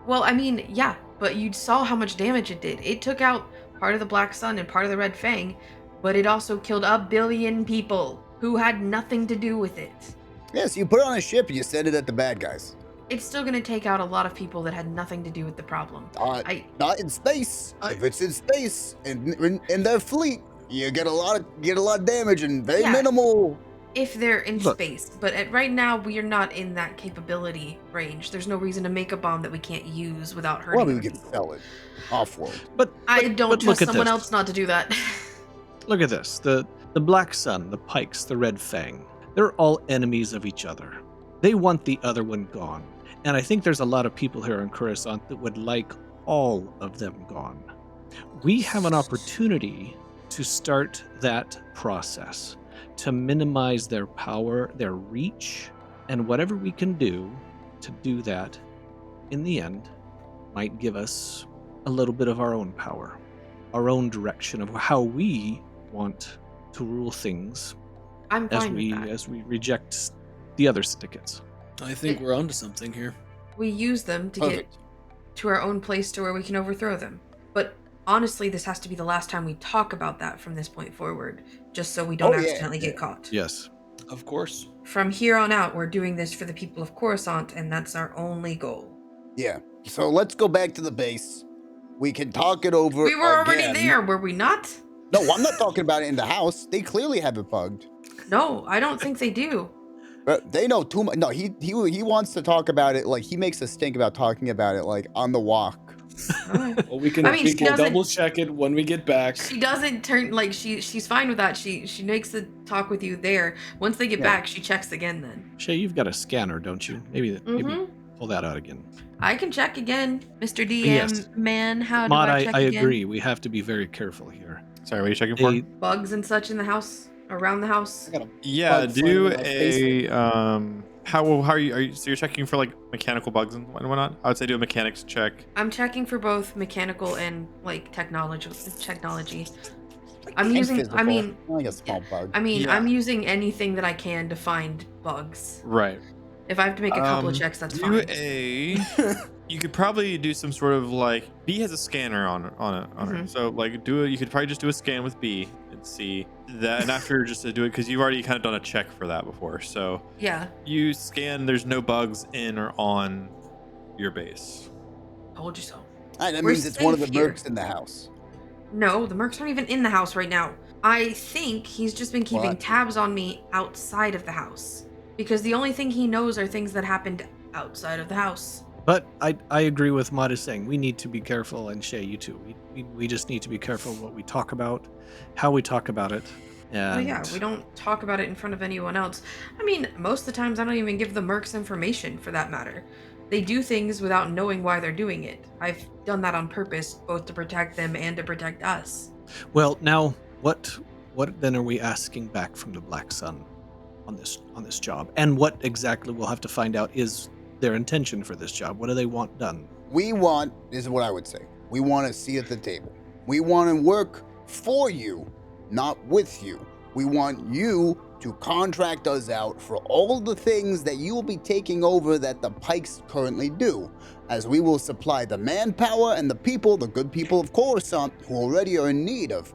Well, I mean, yeah, but you saw how much damage it did. It took out part of the Black Sun and part of the Red Fang, but it also killed 1 billion people who had nothing to do with it.
Yeah, so you put it on a ship and you send it at the bad guys.
It's still going to take out a lot of people that had nothing to do with the problem.
Not in space. If it's in space and in their fleet, you get a lot of damage and very minimal.
If they're in space, but right now we are not in that capability range. There's no reason to make a bomb that we can't use without hurting.
Well, we can sell it off-world.
But I don't trust someone else not to do that.
Look at this. The Black Sun, the Pikes, the Red Fang. They're all enemies of each other. They want the other one gone. And I think there's a lot of people here in Coruscant that would like all of them gone. We have an opportunity to start that process, to minimize their power, their reach, and whatever we can do to do that, in the end, might give us a little bit of our own power, our own direction of how we want to rule things
I'm fine with that.
as we reject the other syndicates.
I think we're onto something here.
We use them to get to our own place to where we can overthrow them. But honestly, this has to be the last time we talk about that from this point forward, just so we don't accidentally get caught.
Yes.
Of course.
From here on out, we're doing this for the people of Coruscant, and that's our only goal.
Yeah. So let's go back to the base. We can talk it over.
We were already there, were we not?
No, I'm not talking about it in the house. They clearly have it bugged.
No, I don't think they do.
But they know too much. No, he wants to talk about it. Like, he makes us think about talking about it, like, on the walk.
Well, we can double check it when we get back.
She doesn't turn, like, she's fine with that. She makes the talk with you there. Once they get back, she checks again then.
Shay, you've got a scanner, don't you? Maybe pull that out again.
I can check again, Mr. DM man. How do
Mott,
I check
I
again?
agree. We have to be very careful here.
Sorry, what are you checking for?
Bugs and such in the house, around the house.
Yeah, do a how are you? So you're checking for like mechanical bugs and whatnot? I would say do a mechanics check.
I'm checking for both mechanical and like technology.
Like,
I'm using.
physical.
I mean,
like a small bug.
I'm using anything that I can to find bugs.
Right.
If I have to make a couple of checks, that's
do
fine.
You could probably do some sort of like B has a scanner on her.
Mhm.
So like you could probably just do a scan with B and see that, and after just to do it because you've already kind of done a check for that before. So
Yeah.
you scan. There's no bugs in or on your base.
Told you so.
That
We're
means it's one of the
safe here.
mercs in the house.
No, the mercs aren't even in the house right now. I think he's just been keeping
What?
tabs on me outside of the house. Because the only thing he knows are things that happened outside of the house.
But I agree with Mott is saying we need to be careful, and Shay, you too. We just need to be careful what we talk about, how we talk about it. And
Well, yeah, we don't talk about it in front of anyone else. I mean, most of the times I don't even give the mercs information, for that matter. They do things without knowing why they're doing it. I've done that on purpose, both to protect them and to protect us.
Well, now what then are we asking back from the Black Sun on this job? And what exactly we'll have to find out is their intention for this job. What do they want done?
We want, this is what I would say, we want a seat at the table. We want to work for you, not with you. We want you to contract us out for all the things that you will be taking over that the Pikes currently do, as we will supply the manpower and the people, the good people of Coruscant, who already are in need of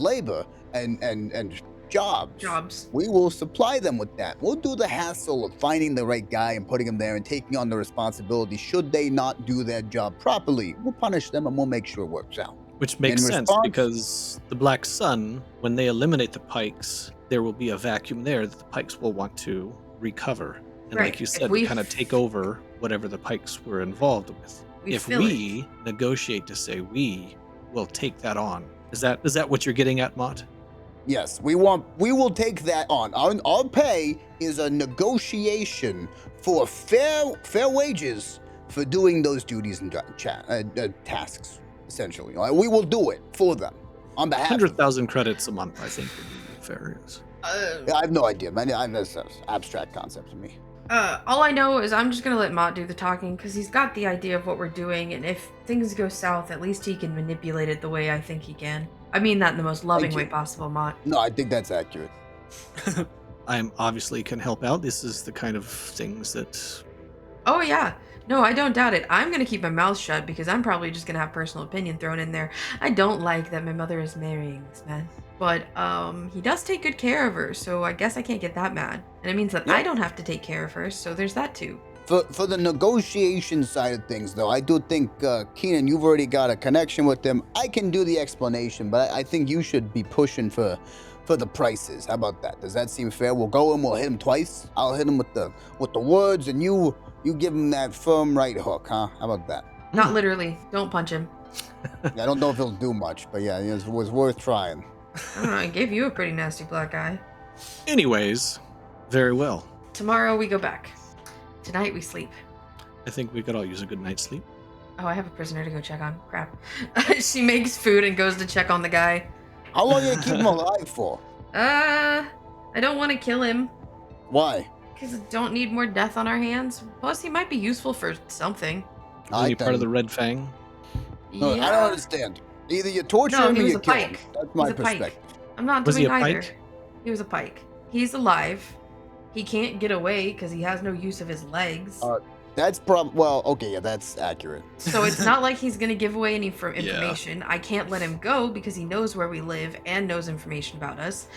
labor and jobs. We will supply them with that. We'll do the hassle of finding the right guy and putting him there and taking on the responsibility should they not do their job properly. We'll punish them and we'll make sure it works out.
Which makes
In
sense
response-
because the Black Sun, when they eliminate the Pikes, there will be a vacuum there that the Pikes will want to recover. And
Right.
like you
If
said,
we
kind of take over whatever the Pikes were involved with. If
fill
we negotiate to say we will take that on, is that what you're getting at, Mott?
Yes, we will take that on. Our pay is a negotiation for fair wages for doing those duties and tasks, essentially. We will do it for them on behalf of them.
100,000 credits a month, I think, would be fair. Yes.
I have no idea, man. That's an abstract concept to me.
All I know is I'm just gonna let Mott do the talking because he's got the idea of what we're doing, and if things go south, at least he can manipulate it the way I think he can. I mean that in the most loving
Thank
way
you.
possible, Mott.
No, I think that's accurate.
I obviously can help out. This is the kind of things that
Oh yeah. No, I don't doubt it. I'm gonna keep my mouth shut because I'm probably just gonna have personal opinion thrown in there. I don't like that my mother is marrying this man. But he does take good care of her, so I guess I can't get that mad. And it means that
Yeah.
I don't have to take care of her, so there's that too.
For the negotiation side of things, though, I do think, Kiinon, you've already got a connection with them. I can do the explanation, but I think you should be pushing for the prices. How about that? Does that seem fair? We'll go and we'll hit him twice. I'll hit him with the words, and you give him that firm right hook, huh? How about that?
Not literally. Don't punch him.
I don't know if he'll do much, but yeah, it was worth trying.
I don't know, I gave you a pretty nasty black eye.
Anyways, very well.
Tomorrow we go back. Tonight we sleep.
I think we could all use a good night's sleep.
Oh, I have a prisoner to go check on. Crap. She makes food and goes to check on the guy.
How long are you keep him alive for?
I don't want to kill him.
Why?
Because I don't need more death on our hands. Plus, he might be useful for something.
Is he part of the Red Fang?
No, I don't understand. Either you torture
No,
him
he
or
was
you
a
kill him.
pike.
That's my
He's a pike.
perspective.
I'm not
Was he
doing
a
either.
pike?
He was a pike. He's alive. He can't get away because he has no use of his legs.
That's okay, yeah, that's accurate.
So it's not like he's gonna give away any information. I can't let him go because he knows where we live and knows information about us.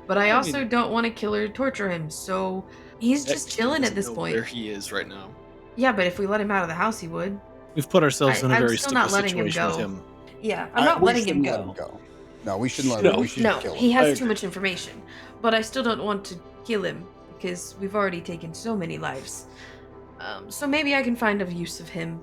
But I also don't want to kill or torture him. So he's just chilling at this point.
Where he is right now.
Yeah, but if we let him out of the house, he would.
We've put ourselves in a
I'm
very
still
sticky
not letting him
situation with
go.
him.
Yeah, I'm not
We
letting him
shouldn't
go.
let him go. No, we shouldn't let him go. We should
No,
kill him.
he
I
has too
agree.
much information. But I still don't want to kill him because we've already taken so many lives. So maybe I can find a use of him.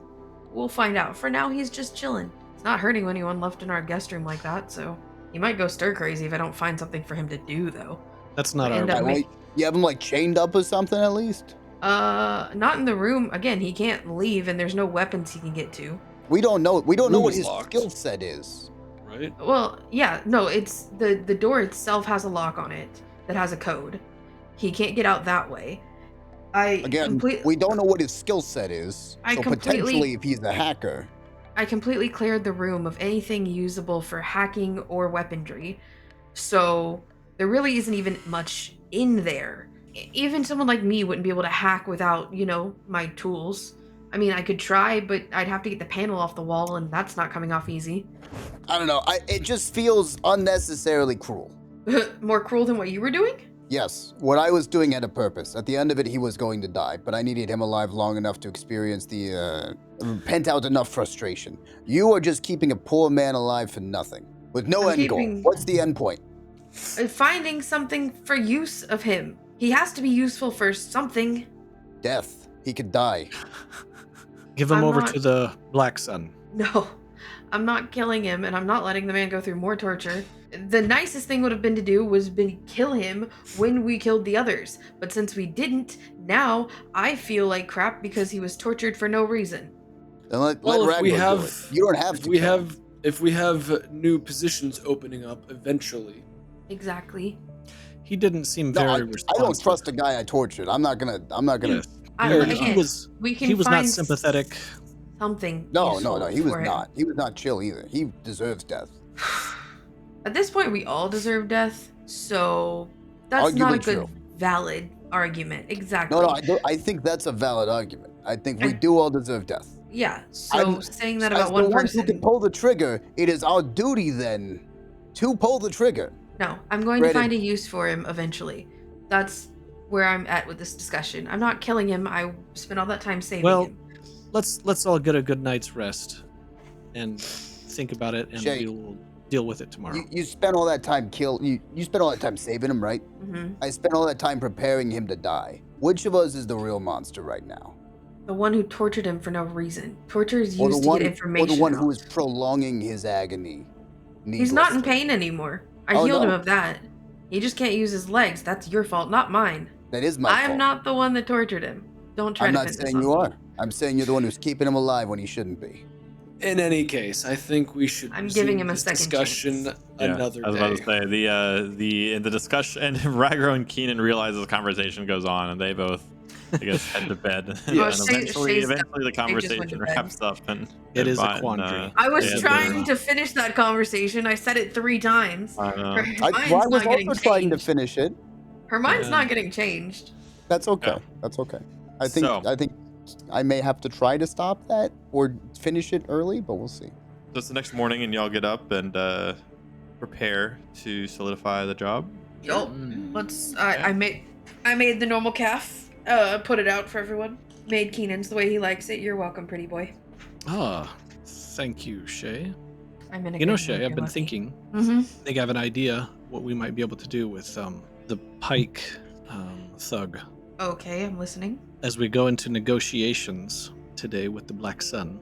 We'll find out. For now, he's just chilling. It's not hurting anyone left in our guest room like that, so he might go stir crazy if I don't find something for him to do, though.
That's not
And,
our.
You have him like chained up or something at least?
Not in the room. Again, he can't leave, and there's no weapons he can get to.
We don't know. We don't know
Room
what
is
his
locked.
skill set is.
Right?
Well, yeah, no, it's the door itself has a lock on it that has a code. He can't get out that way.
Again, we don't know what his skill set is.
I
So
completely-
potentially, if he's a hacker,
I completely cleared the room of anything usable for hacking or weaponry. So there really isn't even much in there. even someone like me wouldn't be able to hack without, my tools. I mean, I could try, but I'd have to get the panel off the wall, and that's not coming off easy.
I don't know. It just feels unnecessarily cruel.
More cruel than what you were doing?
Yes, what I was doing had a purpose. At the end of it, he was going to die, but I needed him alive long enough to experience the pent out enough frustration. You are just keeping a poor man alive for nothing, with no end goal. What's the end point?
Finding something for use of him. He has to be useful for something.
Death. He could die.
Give him over to the Black Sun.
No, I'm not killing him, and I'm not letting the man go through more torture. The nicest thing would have been to do was kill him when we killed the others. But since we didn't, now I feel like crap because he was tortured for no reason.
Then let Ragnar do it. You don't have to.
If we have new positions opening up eventually.
Exactly.
He didn't seem very responsive.
I don't trust a guy I tortured. I'm not gonna.
Yes.
He
was not sympathetic.
Something.
No. He was not. He was not chill either. He deserves death.
At this point, we all deserve death, so that's
Arguably
not a good,
true.
valid argument. Exactly.
No, I think that's a valid argument. I think we do all deserve death.
Yeah, so saying that about one
person
person...
who can pull the trigger, it is our duty then to pull the trigger.
No, I'm going to find a use for him eventually. That's where I'm at with this discussion. I'm not killing him. I spent all that time saving him.
Let's all get a good night's rest and think about it, and
Shay,
we'll deal with it tomorrow.
You spent all that time you spent all that time saving him, right?
Mm-hmm.
I spent all that time preparing him to die. Which of us is the real monster right now?
The one who tortured him for no reason. Torture is used to get information.
Or the one who is prolonging his agony.
He's not in pain anymore. I healed him of that. He just can't use his legs. That's your fault, not mine.
That is my fault.
I'm not the one that tortured him. Don't try to pin this on me.
I'm not saying you are. I'm saying you're the one who's keeping him alive when he shouldn't be.
In any case, I think we should.
I'm giving him a second
discussion
chance.
Another day.
I was about to say in the discussion, and Ragnar and Kiinon realize the conversation goes on, and they both, I guess, head to bed. And eventually the conversation wraps up, and
it is a quandary.
I was trying to finish that conversation. I said it 3 times.
I was also trying to finish it.
Her mind's not getting changed.
That's okay. Yeah. That's okay. I think I may have to try to stop that or finish it early, but we'll see.
So it's the next morning, and y'all get up and prepare to solidify the job.
Yup. Let's. I made the normal calf. Put it out for everyone. Made Kiinon's the way he likes it. You're welcome, pretty boy.
Thank you, Shay.
I'm in a
Shay, I've been thinking.
Mm-hmm.
I think I have an idea what we might be able to do with the Pike thug.
Okay, I'm listening.
As we go into negotiations today with the Black Sun,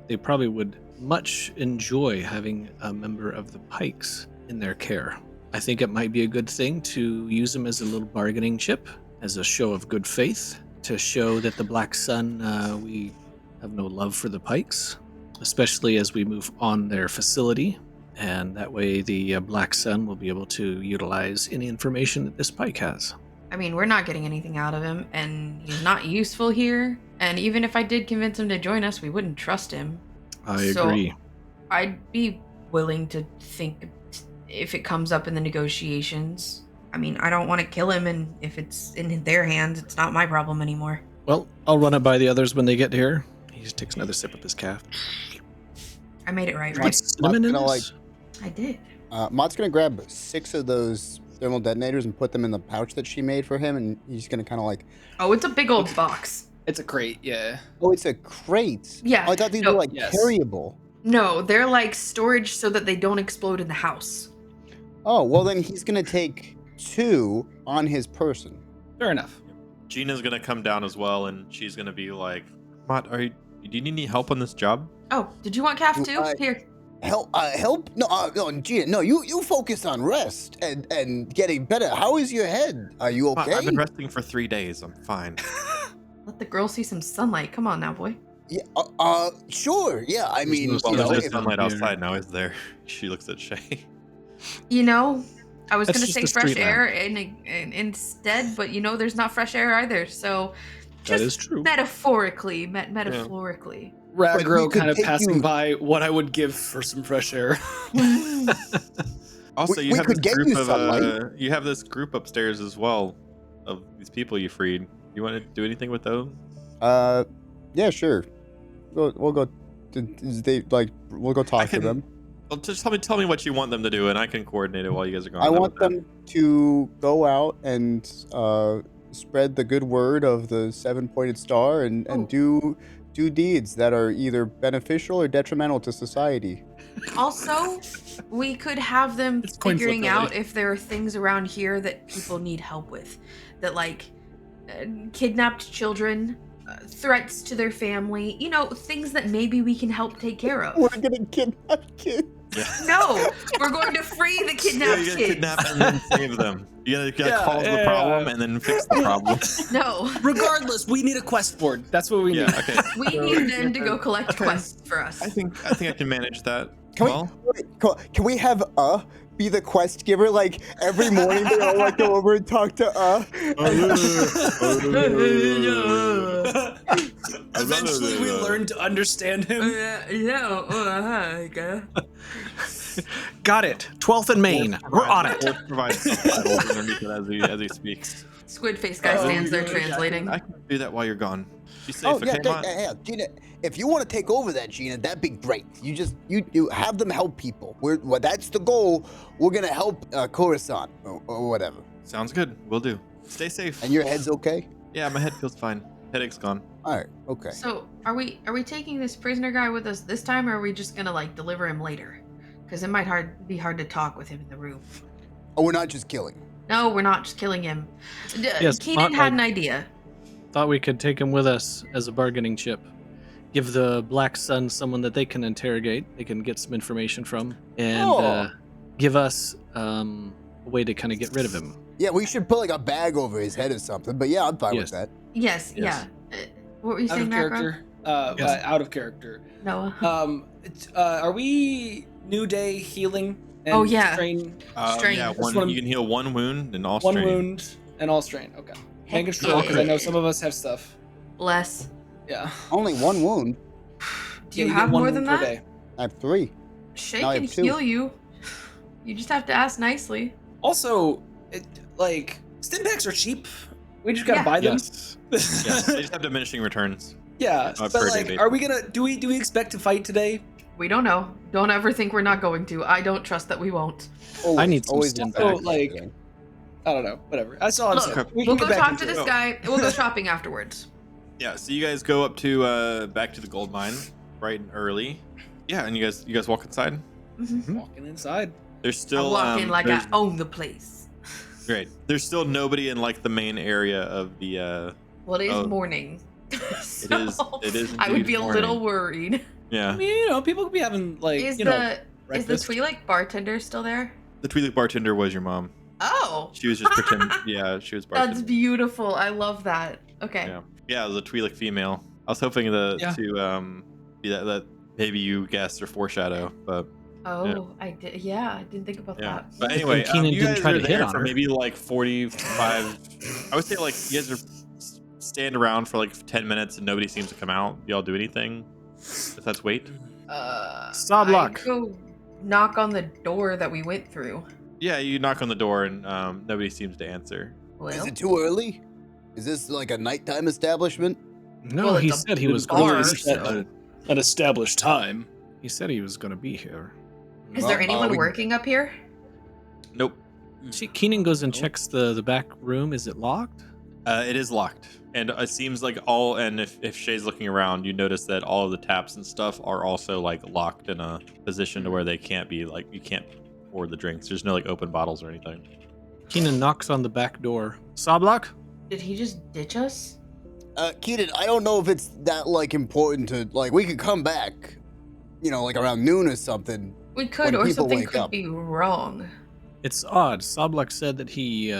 they probably would much enjoy having a member of the Pikes in their care. I think it might be a good thing to use them as a little bargaining chip, as a show of good faith, to show that the Black Sun, we have no love for the Pikes, especially as we move on their facility. And that way the Black Sun will be able to utilize any information that this Pike has.
I mean, we're not getting anything out of him, and he's not useful here. And even if I did convince him to join us, we wouldn't trust him.
I agree.
I'd be willing to think if it comes up in the negotiations. I mean, I don't want to kill him, and if it's in their hands, it's not my problem anymore.
Well, I'll run it by the others when they get here. He just takes another sip of his calf.
I made it right?
Cinnamon in this?
I did.
Mott's gonna grab 6 of those thermal detonators and put them in the pouch that she made for him, and he's gonna kind of like...
Oh, it's a big old box.
It's a crate, yeah.
Oh, it's a crate?
Yeah.
Oh, I thought these were carryable.
No, they're like storage so that they don't explode in the house.
Oh, well then he's gonna take 2 on his person.
Fair enough.
Gina's gonna come down as well, and she's gonna be like, Mott, do you need any help on this job?
Oh, did you want calf too? Here.
Help? No, Gina, no, you focus on rest and getting better. How is your head? Are you okay?
I've been resting for 3 days. I'm fine.
Let the girl see some sunlight. Come on now, boy.
Yeah, sure. Yeah, I mean,
there's sunlight outside now, is there? She looks at Shay.
I was going to say fresh air instead, but there's not fresh air either. So
that is true.
Metaphorically.
Ragro kind of passing by what I would give for some fresh air.
Also, you have this group upstairs as well. of these people you freed. You want to do anything with those?
Yeah, sure. We'll go. We'll go talk to them.
Well, just tell me what you want them to do, and I can coordinate it while you guys are gone.
I
How
want
about that?
them to go out and spread the good word of the 7-pointed star and do deeds that are either beneficial or detrimental to society.
Also, we could have them
It's coin flip,
figuring out
really.
if there are things around here that people need help with, that like kidnapped children, threats to their family, things that maybe we can help take care of.
We're gonna kidnap kids.
No, we're going to free the
Yeah,
kidnapped
you gotta
kids.
kidnap and then save them. You gotta cause the problem and then fix the problem.
No,
Regardless, we need a quest board. That's what we need.
Yeah, okay.
we need them to go collect quests for us.
I think I can manage that.
Can we have be the quest giver? Like every morning they all like go over and talk to
Eventually, we learn to understand him.
Got it. 12th and Main. We're on it.
We'll provide subtitles underneath it as he speaks.
Squid face guy stands there translating.
I can do that while you're gone. Be safe,
Oh
okay, Mott?
yeah, Gina. If you want to take over that, Gina, that'd be great. You have them help people. That's the goal. We're gonna help Coruscant or whatever.
Sounds good. We'll do. Stay safe.
And your head's okay?
Yeah, my head feels fine. Headache's gone.
All right, okay.
So, are we taking this prisoner guy with us this time, or are we just gonna like deliver him later? Because it might be hard to talk with him in the room.
Oh, we're not just killing.
No, we're not just killing him.
Yes,
Kiinon had an idea.
Thought we could take him with us as a bargaining chip. Give the Black Sun someone that they can interrogate, they can get some information from, and give us a way to kind of get rid of him.
Yeah, we should put like a bag over his head or something. But yeah, I'm fine with that.
Yes. Yeah. What were you
Out
saying,
of
Macro?
character.
Yes.
Out of character.
Noah.
Are we New Day healing? And
Oh, yeah.
Strain?
Strain.
Yeah,
That's what I'm-
you can heal one wound and all
One
strain.
wound and all strain. Okay. Making
Heck
sure because I
yeah.
know some of us have stuff.
Bless.
Yeah.
Only one wound.
Do you
get
have
one
more
wound
than
per
that?
day.
I have 3.
Shay
No, I
can
have 2.
heal you. You just have to ask nicely.
Also, stim packs are cheap. We just gotta
Yeah.
buy them.
Yes. Yes. They just have diminishing returns.
Yeah,
Per
but
day basis.
are we gonna? Do we expect to fight today?
We don't know. Don't ever think we're not going to. I don't trust that we won't.
I need some
Always
stim
back.
packs. I don't know. Whatever. That's all I'm
Look,
saying. We
We'll
can
go
get back
talk to
into
this
it.
guy. We'll go shopping afterwards.
Yeah, so you guys go up to back to the gold mine bright and early. Yeah, and you guys walk inside.
Mhm.
Walking inside.
I
There's still
walk in like I
there's-
own the place.
Great. There's still nobody in like the main area of the
Well, it is
Oh.
morning.
It is
I would
indeed
be a
morning.
little worried.
I
Yeah.
mean, people could be having
Is the
breakfast.
Twi'lek bartender still there?
The Twi'lek bartender was your mom.
Oh,
She was just pretending. Yeah, she was
that's
bartending.
beautiful. I love that. Okay.
Yeah. Yeah, it was a Twi'lek female. I was hoping to be that maybe you guessed or foreshadow, but
Oh, I did. Yeah, I didn't think about
yeah.
that.
But anyway,
Keenan
you
didn't
guys
try
are
to hit
there
on
for
her.
maybe like 45. I would say like you guys are stand around for like 10 minutes and nobody seems to come out. Y'all do anything? If that's wait.
Stodlock.
I go knock on the door that we went through.
Yeah, you knock on the door and nobody seems to answer.
Well,
Is it too early? Is this like a nighttime establishment?
No,
Well,
he
it's a
said he was
bar.
going to be
Set
here.
an established time.
He said he was going to be here.
is there anyone
we-
working up here?
Nope.
See, Keenan goes and checks the back room. Is it locked?
It is locked, and it seems like all. And if Shay's looking around, you notice that all of the taps and stuff are also like locked in a position to where they can't be like you can't pour the drinks. There's no like open bottles or anything.
Keenan knocks on the back door. Stodlock?
Did he just ditch us?
Keaton, I don't know if it's that like important to like we could come back, like around noon or something.
We could,
When
or
people
something
wake
could
up.
be wrong.
It's odd. Stodlock said that he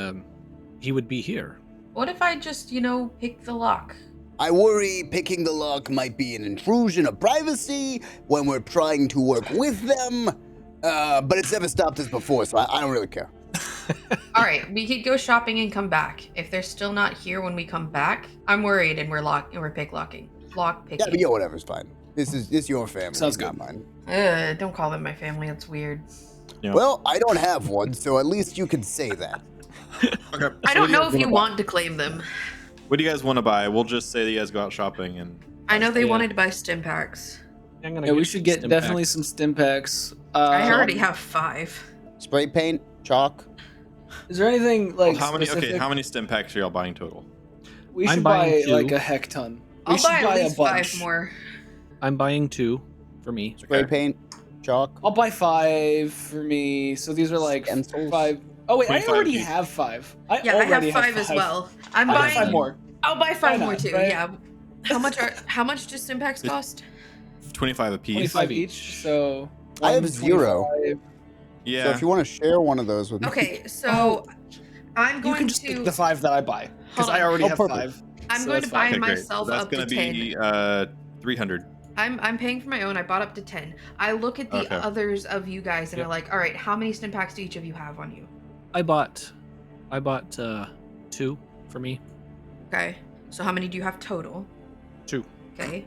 would be here.
What if I just, pick the lock?
I worry picking the lock might be an intrusion of privacy when we're trying to work with them. But it's never stopped us before, so I don't really care.
All right, we could go shopping and come back. If they're still not here when we come back, I'm worried, and we're pick locking. Lock
Yeah,
picking.
but whatever's fine. This is your family,
Sounds
not
good.
mine.
Don't call them my family. That's weird.
Yeah.
Well, I don't have one, so at least you can say that.
Okay.
I
so
don't know if you
want.
want to claim them.
What do you guys want to buy? We'll just say that you guys go out shopping and.
I know they
Yeah.
wanted to buy stim packs.
I'm gonna
Yeah, we
get
should get
stim
definitely
packs.
some stim packs.
I already have 5.
Spray paint, chalk.
Is there anything like
how many?
specific?
Okay, how many stim packs are y'all buying total?
We
I'm
should buy
buying 2.
like a heck ton. We
I'll
should
buy at least
a bunch.
5 more.
I'm buying 2 for me.
Spray
Okay.
paint, chalk.
I'll buy 5 for me. So these are like
Stencils.
5. Oh wait, I
25
already
each.
have 5.
Yeah, I have
already
5 as well. I'm
I'll buy
buying
5 more.
I'll buy 5
Why
more
not,
too.
right?
Yeah. How much do stim packs cost?
25 apiece.
25
each.
each. So
I have
one's
0.
25.
Yeah.
So if you want to share one of those with me.
Okay, so I'm
You
going
can just
to
take the 5 that I buy because
Hold
I
on.
already
Oh,
have
perfect.
5.
I'm
So
going
that's
to buy
fine.
Okay, great.
myself
So that's
up to
gonna
10.
be 300.
I'm paying for my own. I bought up to 10. I look at the
Okay.
others of you guys and
Yep.
are like, all right, how many stim packs do each of you have on you?
I bought 2 for me.
Okay. So how many do you have total?
2.
Okay.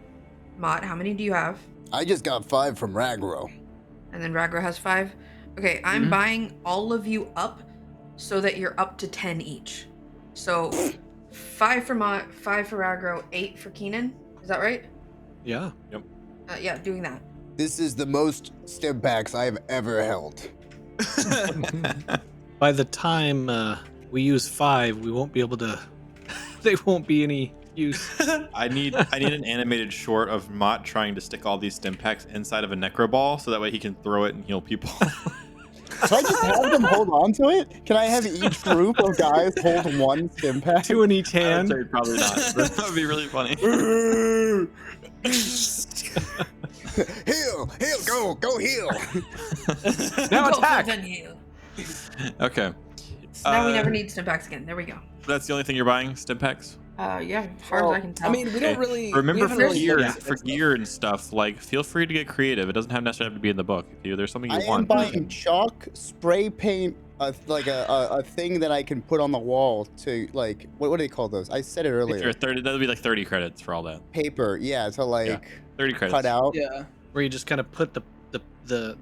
Mott, how many do you have?
I just got 5 from Ragro.
And then Ragra has 5. Okay, I'm
Mhm.
buying all of you up so that you're up to 10 each. So 5 for Mott, 5 for Ragro, 8 for Kiinon. Is that right?
Yeah.
Yeah, doing that.
This is the most stim packs I have ever held.
By the time we use 5, we won't be able to. They won't be any use.
I need an animated short of Mott trying to stick all these stim packs inside of a necro ball so that way he can throw it and heal people.
Can I just have them hold on to it? Can I have each group of guys hold one stim pack?
2 in each
I would
hand.
say probably not. But that would be really funny.
Heal, go heal.
Now
Go
attack.
for the heal.
Okay.
So now we never
Uh,
need stim packs again. There we go.
That's the only thing you're buying, stim packs?
Yeah, as far as I can tell.
I mean, we don't
Okay.
really.
Remember
we
for
haven't really
gear,
looked at
for
stuff.
gear and stuff, like feel free to get creative. It doesn't have necessarily have to be in the book. If there's something you
I am
want.
buying chalk, spray paint, like a thing that I can put on the wall to like what do they call those? I said it
If
earlier.
you're 30, that'll be like 30 credits for all that.
Paper, yeah, to like
30 credits.
cut out.
Yeah.
Where you just kind of put the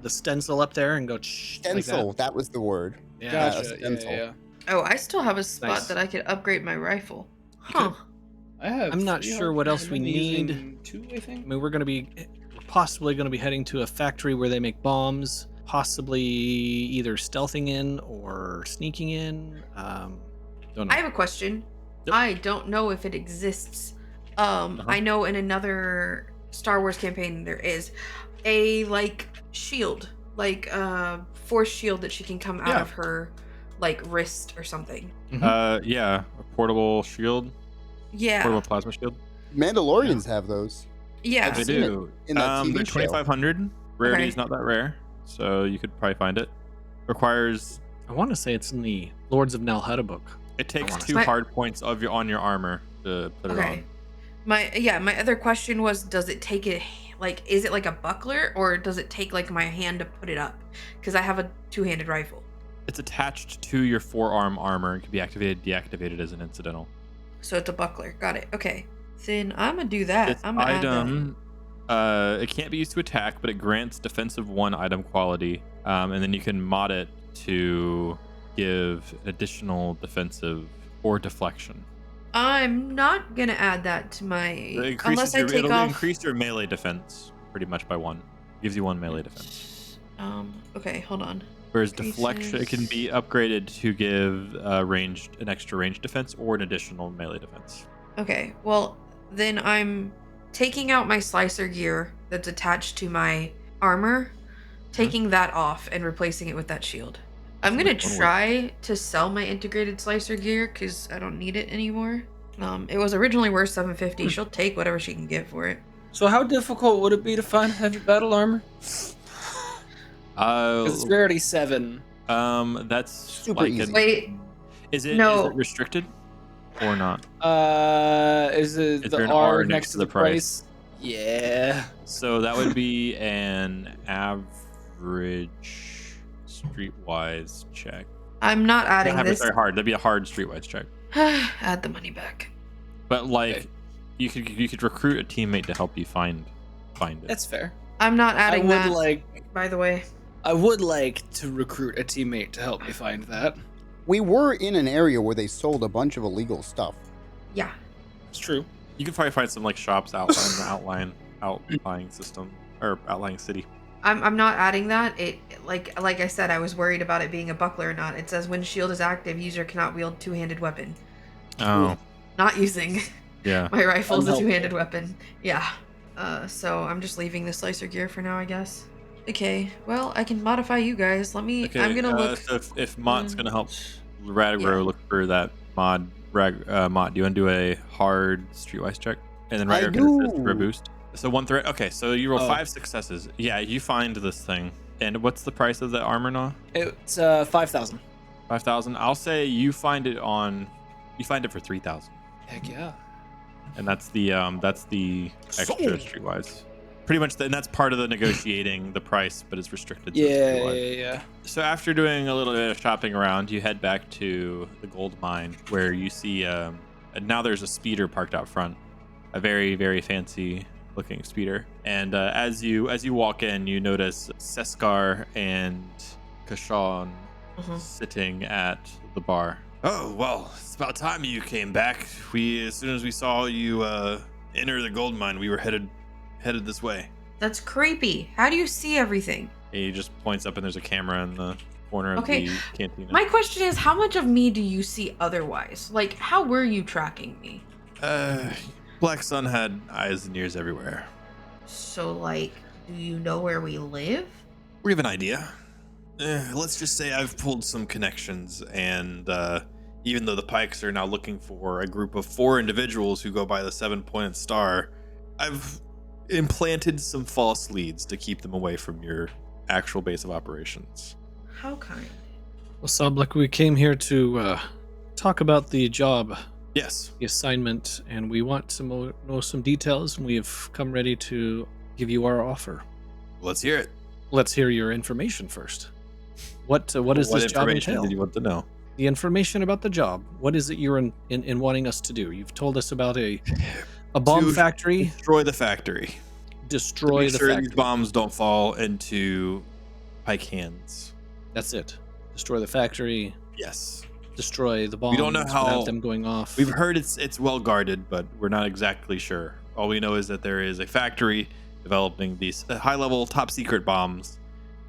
stencil up there and go shh, like that.
Stencil, that was the word.
Yeah.
Gotcha.
Gotcha.
a stencil.
Yeah.
Oh, I still have a spot
Nice.
that I could upgrade my rifle. Huh.
I have.
I'm not
300.
sure what else we
I'm
need.
using 2, I
I
think.
mean, we're possibly going to be heading to a factory where they make bombs, possibly either stealthing in or sneaking in. Don't know.
I have a question.
Yep.
I don't know if it exists. I know in another Star Wars campaign there is a like shield, like force shield that she can come out
Yeah.
of her like wrist or something.
Yeah, a portable shield,
Yeah.
portable plasma shield.
Mandalorians have those.
Yeah.
They
seen it
do.
in that TV
They're
show.
2,500. Rarity
Okay.
is not that rare, so you could probably find it. Requires
I want to say it's in the Lords of Nalhutta book.
it takes
wanna
2
say-
hard points of on your armor to put it
Okay.
on.
My other question was, does it take it like, is it like a buckler or does it take like my hand to put it up? Because I have a 2-handed rifle.
It's attached to your forearm armor and can be activated, deactivated as an incidental.
So it's a buckler. Got it. Okay. Then I'm gonna do that.
This
I'm gonna add that.
item, it can't be used to attack, but it grants defensive 1 item quality, and then you can mod it to give additional defensive or deflection.
I'm not gonna add that to my
It
unless I take
it'll
off.
increase your melee defense pretty much by 1. Gives you 1 melee defense.
Okay, hold on.
Whereas
Increases-
deflection, it can be upgraded to give an extra range defense or an additional melee defense.
Okay, well then I'm taking out my slicer gear that's attached to my armor, taking that off and replacing it with that shield. I'm gonna
That'll work.
try to sell my integrated slicer gear because I don't need it anymore. It was originally worth $750. She'll take whatever she can get for it.
So how difficult would it be to find heavy battle armor? Because it's rarity 7.
That's
Super
like
easy.
Wait,
Is it
No.
restricted or not?
Is it
Is there
the
an
R next to the
price?
price? Yeah.
So that would be an average streetwise check.
I'm not adding
That'd be
this.
very hard. That'd be a hard streetwise check.
Add the money back.
But like,
Okay.
you could recruit a teammate to help you find it.
That's fair.
I'm not adding that.
like
By the way,
I would like to recruit a teammate to help me find that.
We were in an area where they sold a bunch of illegal stuff.
Yeah.
It's true.
You can probably find some like shops outlying system or outlying city.
I'm not adding that. It like I said, I was worried about it being a buckler or not. It says when shield is active, user cannot wield two-handed weapon.
Oh,
Not using
yeah.
my rifle is a
Unhelpful.
two-handed weapon. Yeah. So I'm just leaving the slicer gear for now, I guess. Okay. Well, I can modify you guys. Let me.
Okay,
I'm gonna look.
So if Mott's gonna help Radagro
Yeah.
look for that mod, Mott, do you want to do a hard streetwise check? And then
I
Radagro can assist
do.
for a boost. So 1 threat. Okay, so you roll
Oh.
5 successes. Yeah, you find this thing. And what's the price of the armor now?
It's 5,000.
5,000. I'll say you find it for 3,000.
Heck yeah.
And that's the extra
Sold.
streetwise. Pretty much, and that's part of the negotiating the price, but it's restricted. So it's
Yeah,
streetwise.
yeah.
So after doing a little bit of shopping around, you head back to the gold mine where you see and now there's a speeder parked out front, a very, very fancy looking speeder. And as you walk in, you notice Seskar and Kashawn sitting at the bar. Oh, well, it's about time you came back. As soon as we saw you enter the gold mine, we were headed this way.
That's creepy. How do you see everything?
And he just points up and there's a camera in the corner of
Okay,
the cantina.
My question is, how much of me do you see otherwise? Like, how were you tracking me?
Black Sun had eyes and ears everywhere.
So, like, do you know where we live?
We have an idea. Let's just say I've pulled some connections, and even though the Pikes are now looking for a group of 4 individuals who go by the 7-pointed star, I've implanted some false leads to keep them away from your actual base of operations.
How kind.
Well, Soblik, we came here to talk about the job,
Yes.
the assignment, and we want to know some details, and we have come ready to give you our offer.
Let's hear it.
Let's hear your information first. What does
What
this job
information
entail?
did you want to know?
The information about the job. What is it you're in wanting us to do? You've told us about a bomb
To
factory.
Destroy the factory.
Destroy
Make
the
sure
factory.
these bombs don't fall into Pike hands.
That's it. Destroy the factory.
Yes.
Destroy the bombs.
don't know how-
without them going off.
We've heard it's well guarded, but we're not exactly sure. All we know is that there is a factory developing these high-level, top-secret bombs.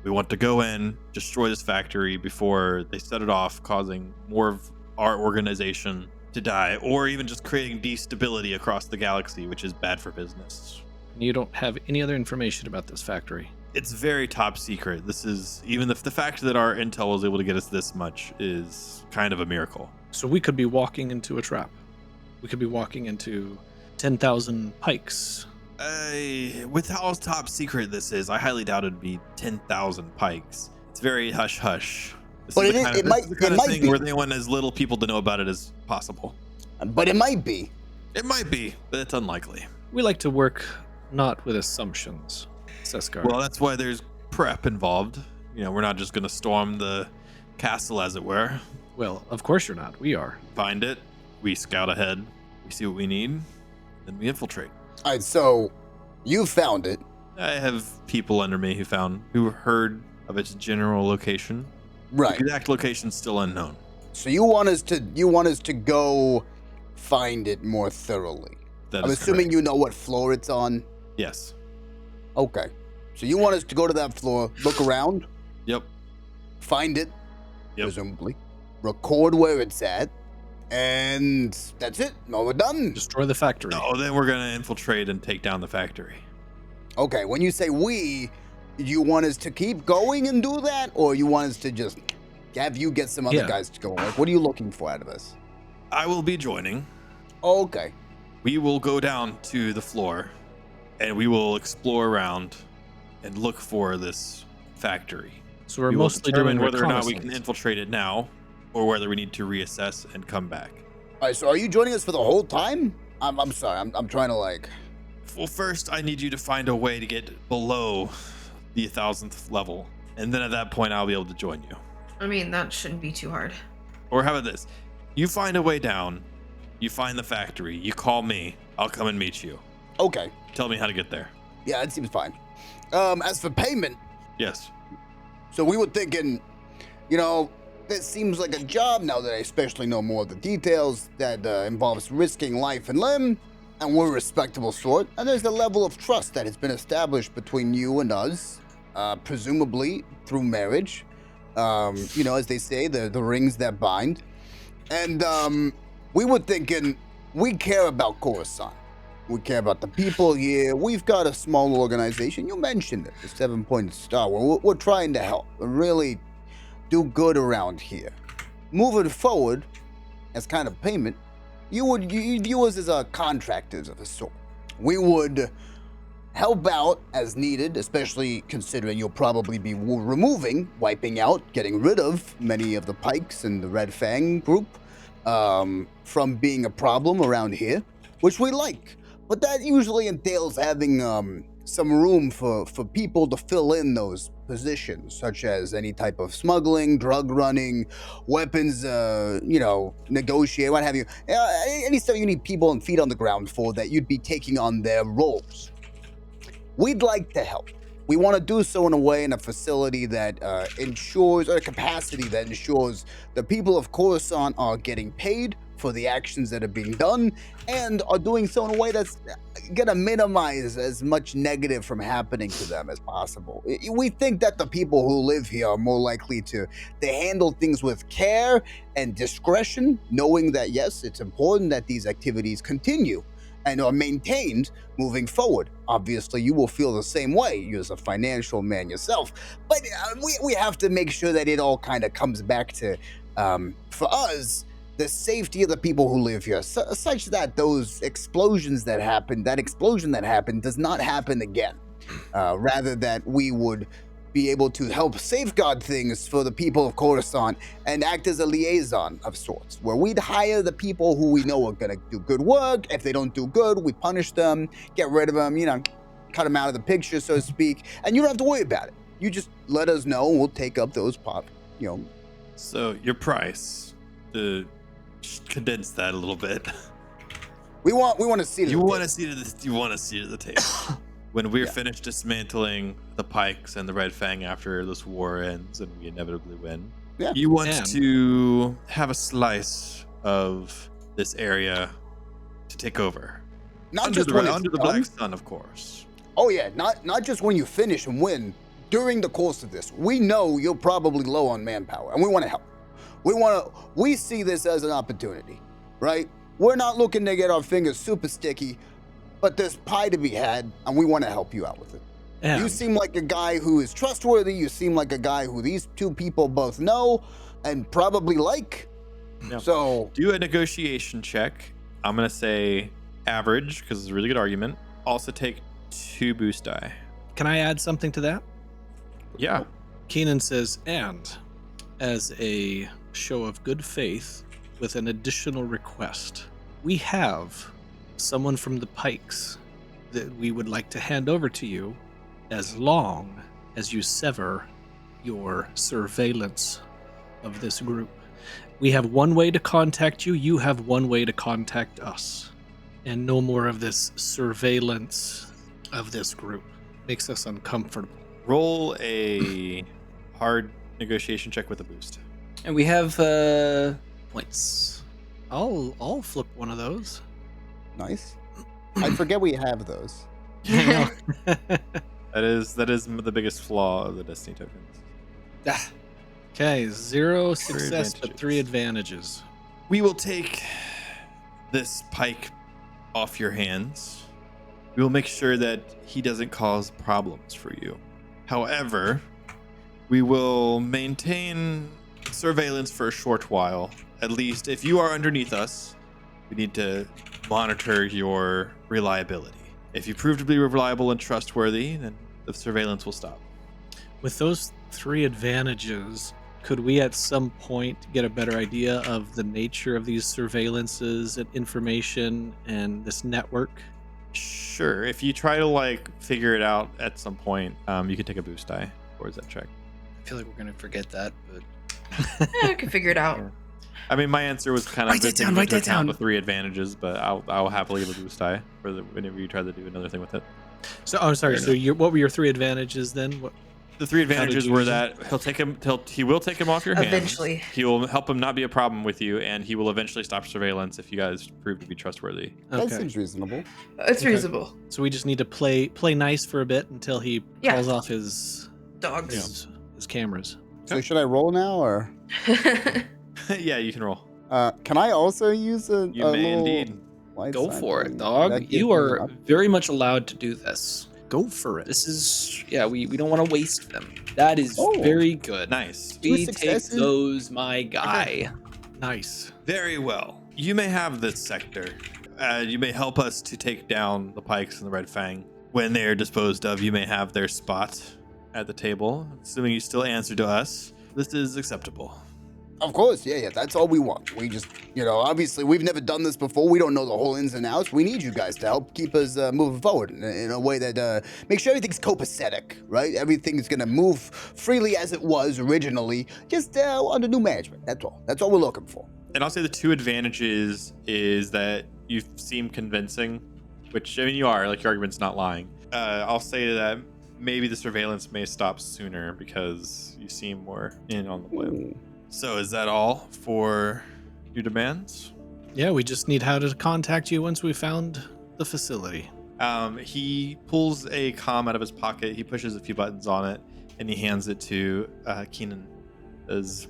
We want to go in, destroy this factory before they set it off, causing more of our organization to die, or even just creating destability across the galaxy, which is bad for business.
You don't have any other information about this factory.
It's very top secret. This is even the fact that our intel was able to get us this much is kind of a miracle.
So we could be walking into a trap. We could be walking into 10,000 pikes.
With how top secret this is, I highly doubt it'd be 10,000 pikes. It's very hush hush. This
But
is the
it
kind
is-
of,
it
this
might-
is the kind
it
of
might
thing
be.
where they want as little people to know about it as possible.
But it might be.
It might be, but it's unlikely.
We like to work not with assumptions, Seskar.
Well, that's why there's prep involved. You know, we're not just going to storm the castle, as it were.
Well, of course you're not. We are.
Find it, we scout ahead, we see what we need, then we infiltrate.
All right, so you found it.
I have people under me who heard of its general location.
Right.
The exact location's still unknown.
So you want us to go find it more thoroughly.
That
I'm
is
assuming
correct.
you know what floor it's on.
Yes.
Okay. So you want us to go to that floor, look around,
Yep.
find it,
Yep.
presumably, record where it's at, and that's it. No, we're done.
Destroy the factory.
Oh, then we're gonna infiltrate and take down the factory.
Okay, when you say we, you want us to keep going and do that, or you want us to just have you get some other
Yeah.
guys to go? Like, what are you looking for out of this?
I will be joining.
Okay.
We will go down to the floor, and we will explore around and look for this factory.
So we're
We will
mostly
determine
doing
whether or not we can
reconnaissance.
infiltrate it now, or whether we need to reassess and come back.
All right, so are you joining us for the whole time? I'm sorry. I'm trying to like.
Well, first, I need you to find a way to get below the 1,000th level, and then at that point, I'll be able to join you.
I mean, that shouldn't be too hard.
Or how about this? You find a way down, you find the factory, you call me, I'll come and meet you.
Okay.
Tell me how to get there.
Yeah, that seems fine. As for payment,
Yes.
so we were thinking, you know, this seems like a job, now that I especially know more of the details, that involves risking life and limb, and we're a respectable sort, and there's a level of trust that has been established between you and us, presumably through marriage. As they say, the rings that bind. And we were thinking, we care about Coruscant. We care about the people here. We've got a small organization. You mentioned it, the 7-Pointed Star. We're trying to help and really do good around here. Moving forward, as kind of payment, you view us as contractors of a sort. We would help out as needed, especially considering you'll probably be wiping out, getting rid of many of the Pikes and the Red Fang group from being a problem around here, which we like. But that usually entails having some room for people to fill in those positions, such as any type of smuggling, drug running, weapons, negotiate, what have you. Any stuff you need people and feet on the ground for that you'd be taking on their roles. We'd like to help. We want to do so in a way, in a facility that ensures, or a capacity that ensures the people of Coruscant are getting paid for the actions that are being done, and are doing so in a way that's gonna minimize as much negative from happening to them as possible. We think that the people who live here are more likely to handle things with care and discretion, knowing that, yes, it's important that these activities continue and are maintained moving forward. Obviously, you will feel the same way. You're a financial man yourself. But we have to make sure that it all kind of comes back to, for us, the safety of the people who live here, such that those explosions that happened, that explosion that happened does not happen again. Rather that we would be able to help safeguard things for the people of Coruscant and act as a liaison of sorts, where we'd hire the people who we know are going to do good work. If they don't do good, we punish them, get rid of them, cut them out of the picture, so to speak, and you don't have to worry about it. You just let us know, and we'll take up those
So your price, to condense that a little bit.
We want to see it.
You want to see it at the table. When we're finished dismantling the Pikes and the Red Fang after this war ends and we inevitably win, you want to have a slice of this area to take over.
Not just when
under the Black Sun, of course.
Oh yeah, not just when you finish and win. During the course of this, we know you're probably low on manpower, and we want to help. We see this as an opportunity, right? We're not looking to get our fingers super sticky, but there's pie to be had, and we want to help you out with it.
And
you seem like a guy who is trustworthy. You seem like a guy who these two people both know and probably like.
Yeah.
So
do a negotiation check. I'm going to say average, because it's a really good argument. Also take 2 boost die.
Can I add something to that?
Yeah.
Kiinon says, and as a show of good faith, with an additional request, we have someone from the Pikes that we would like to hand over to you as long as you sever your surveillance of this group. We have one way to contact you, you have one way to contact us. And no more of this surveillance of this group. Makes us uncomfortable.
Roll a hard negotiation check with a boost.
And we have points.
I'll flip one of those.
nice. I forget we have those.
That is the biggest flaw of the Destiny tokens.
Okay, 0 success, but
advantages.
3 advantages.
We will take this Pike off your hands. We will make sure that he doesn't cause problems for you. However, we will maintain surveillance for a short while. At least if you are underneath us, we need to monitor your reliability. If you prove to be reliable and trustworthy, then the surveillance will stop.
With those 3 advantages, could we at some point get a better idea of the nature of these surveillances and information and this network?
Sure. If you try to figure it out at some point, you can take a boost die towards that check.
I feel like we're gonna forget that, but
I can figure it out.
Yeah. I mean, my answer was kind of
Write that down, write that down.
The 3 advantages, but I'll happily give a boost die for whenever you try to do another thing with it.
So, I'm sorry. So, what were your 3 advantages then? What?
The three advantages
you
were
use
that he will take him off your hands.
Eventually.
He will help him not be a problem with you, and he will eventually stop surveillance if you guys prove to be trustworthy.
That
Okay.
seems reasonable.
It's
Okay.
reasonable.
So we just need to play nice for a bit until he
Yeah.
calls off his
Dogs.
his cameras.
So should I roll now, or
Yeah, you can roll.
can I also use a?
You
a
may
little
indeed.
light
Go
side
for
thing?
it,
That
dog.
gives
You
me
are
an up-
very much allowed to do this.
Go for it.
This is, yeah, we don't want to waste them. That is
Oh.
very good.
Nice.
Two
We take
successes?
those, my guy.
Nice.
Very well. You may have this sector. You may help us to take down the Pikes and the Red Fang. When they are disposed of, you may have their spot at the table. Assuming you still answer to us, this is acceptable.
Of course, yeah. That's all we want. We just, obviously we've never done this before. We don't know the whole ins and outs. We need you guys to help keep us moving forward in a way that makes sure everything's copacetic, right? Everything's gonna move freely as it was originally, just under new management. That's all. That's all we're looking for.
And I'll say the two advantages is that you seem convincing, which, I mean, you are. Like, your argument's not lying. I'll say that maybe the surveillance may stop sooner because you seem more in on the plan.
Ooh.
So is that all for your demands?
Yeah, we just need how to contact you once we found the facility.
He pulls a comm out of his pocket. He pushes a few buttons on it, and he hands it to Kiinon. Says,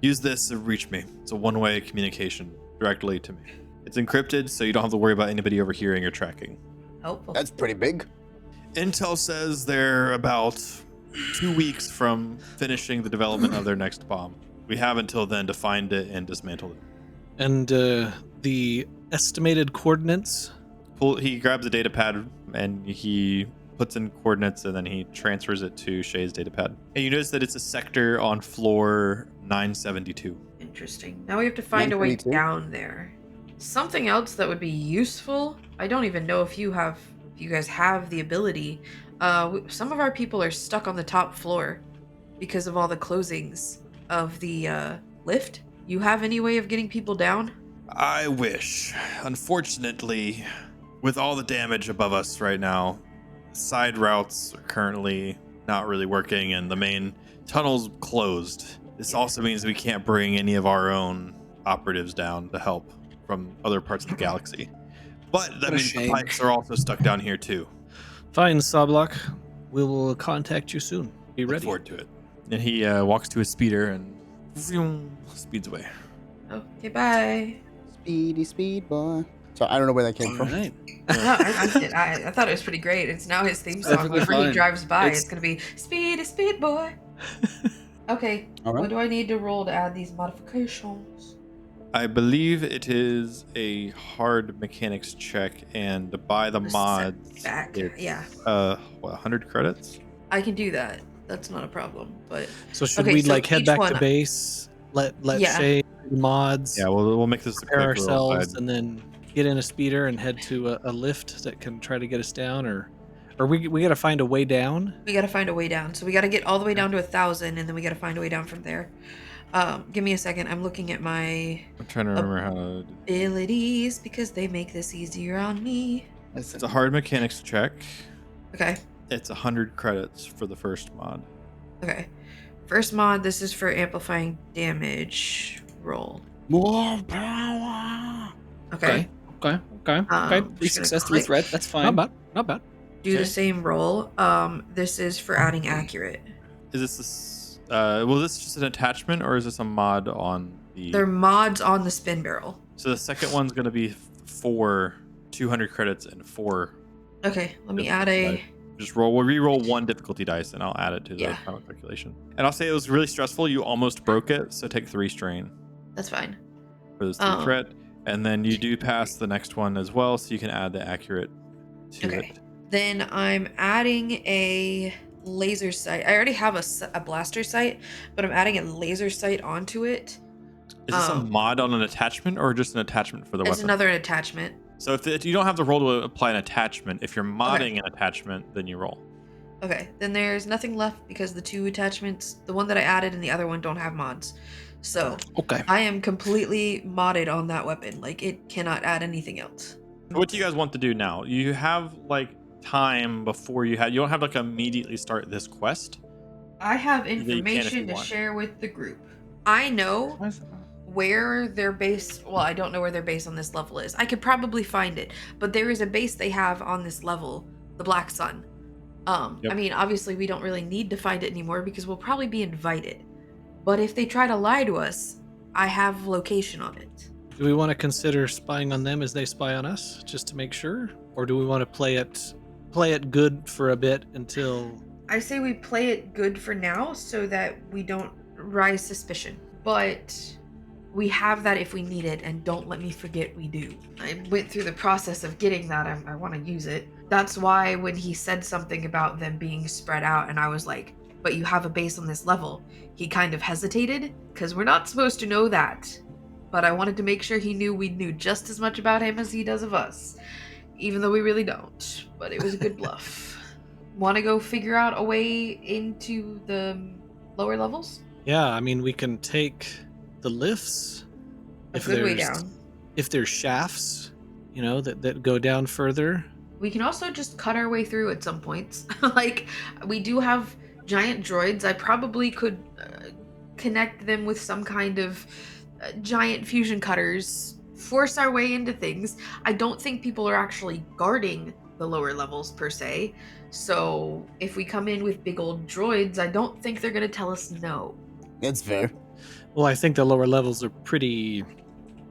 use this to reach me. It's a one-way communication directly to me. It's encrypted, so you don't have to worry about anybody overhearing or tracking.
Helpful.
That's pretty big.
Intel says they're about 2 weeks from finishing the development of their next bomb. We have until then to find it and dismantle it.
And the estimated coordinates.
He grabs a data pad and he puts in coordinates, and then he transfers it to Shay's data pad. And you notice that it's a sector on floor 972.
Interesting. Now we have to find a way
122?
down there. Something else that would be useful. I don't even know if you guys have the ability. Some of our people are stuck on the top floor because of all the closings of the lift. You have any way of getting people down?
I wish. Unfortunately, with all the damage above us right now, side routes are currently not really working, and the main tunnel's closed. This also means we can't bring any of our own operatives down to help from other parts of the galaxy. But that
What a
means the
shame.
Pikes are also stuck down here too.
Fine, Sablock. We will contact you soon. Be
Look
ready.
forward to it. And he walks to his speeder and vroom, speeds away.
Okay, bye.
Speedy speed boy. So I don't know where that came
All
from.
right.
No, I thought it was pretty great. It's now his theme song.
Perfectly
Whenever he
fine.
drives by,
It's-
it's gonna be speed boy. Okay,
All right.
what do I need to roll to add these modifications?
I believe it is a hard mechanics check, and to buy the
Just
mods,
back,
it's,
yeah.
100 credits?
I can do that. That's not a problem. But
So should
Okay,
we
so
head
each
back
one-
to base? Let
Yeah.
Shay do mods.
Yeah, we'll make this a quick
prepare
little
ourselves,
side.
and then get in a speeder and head to a lift that can try to get us down, or we got to find a way down.
we gotta find a way down. So we gotta get all the way down to 1,000, and then we gotta find a way down from there. Give me a second. I'm looking at my
I'm trying to remember how to...
abilities because they make this easier on me.
It's a hard mechanics check.
Okay.
It's 100 credits for the first mod.
Okay. First mod, this is for amplifying damage roll.
More power.
Okay.
Okay. Okay. Okay.
Just
Three
gonna
success, three
click.
threat. That's fine.
Not bad. Not bad.
Do
Okay.
the same roll. This is for adding accurate.
Is this was this just an attachment, or is this a mod on the...
They're mods on the spin barrel.
So the second one's going to be 4 200 credits and 4...
Okay, let me
Difficulty
add a.
dice. Just we'll re-roll 1 difficulty dice, and I'll add it to the
Yeah.
final calculation. And I'll say it was really stressful. You almost broke it, so take 3 strain
That's fine.
for this 3
Oh.
threat. And then you do pass the next one as well, so you can add the accurate to
Okay.
it.
Then I'm adding a laser sight. I already have a blaster sight, but I'm adding a laser sight onto it.
Is this a mod on an attachment, or just an attachment for the
It's
weapon?
another attachment.
So if you don't have the roll to apply an attachment, if you're modding an attachment, then you roll.
Okay, then there's nothing left because the 2 attachments, the one that I added and the other one, don't have mods. So
Okay.
I am completely modded on that weapon. Like, it cannot add anything else.
What do you guys want to do now? You have like time before you don't have like immediately start this quest.
I have
You can if
information
you
to
want.
share with the group. I know where their base, well, I don't know where their base on this level is. I could probably find it, but there is a base they have on this level, the Black Sun.
Yep.
I mean, obviously we don't really need to find it anymore because we'll probably be invited. But if they try to lie to us, I have location on it.
Do we want to consider spying on them as they spy on us, just to make sure, or do we want to play it good for a bit until?
I say we play it good for now so that we don't rise suspicion. But we have that if we need it, and don't let me forget we do. I went through the process of getting that. I want to use it. That's why when he said something about them being spread out, and I was like, but you have a base on this level, he kind of hesitated, because we're not supposed to know that. But I wanted to make sure he knew we knew just as much about him as he does of us, even though we really don't. But it was a good bluff. Want to go figure out a way into the lower levels?
Yeah, I mean, we can take the lifts
A good way down.
if there's shafts, that go down further.
We can also just cut our way through at some points. Like, we do have giant droids. I probably could connect them with some kind of giant fusion cutters, force our way into things. I don't think people are actually guarding the lower levels per se. So if we come in with big old droids, I don't think they're going to tell us no.
It's fair.
Well, I think the lower levels are pretty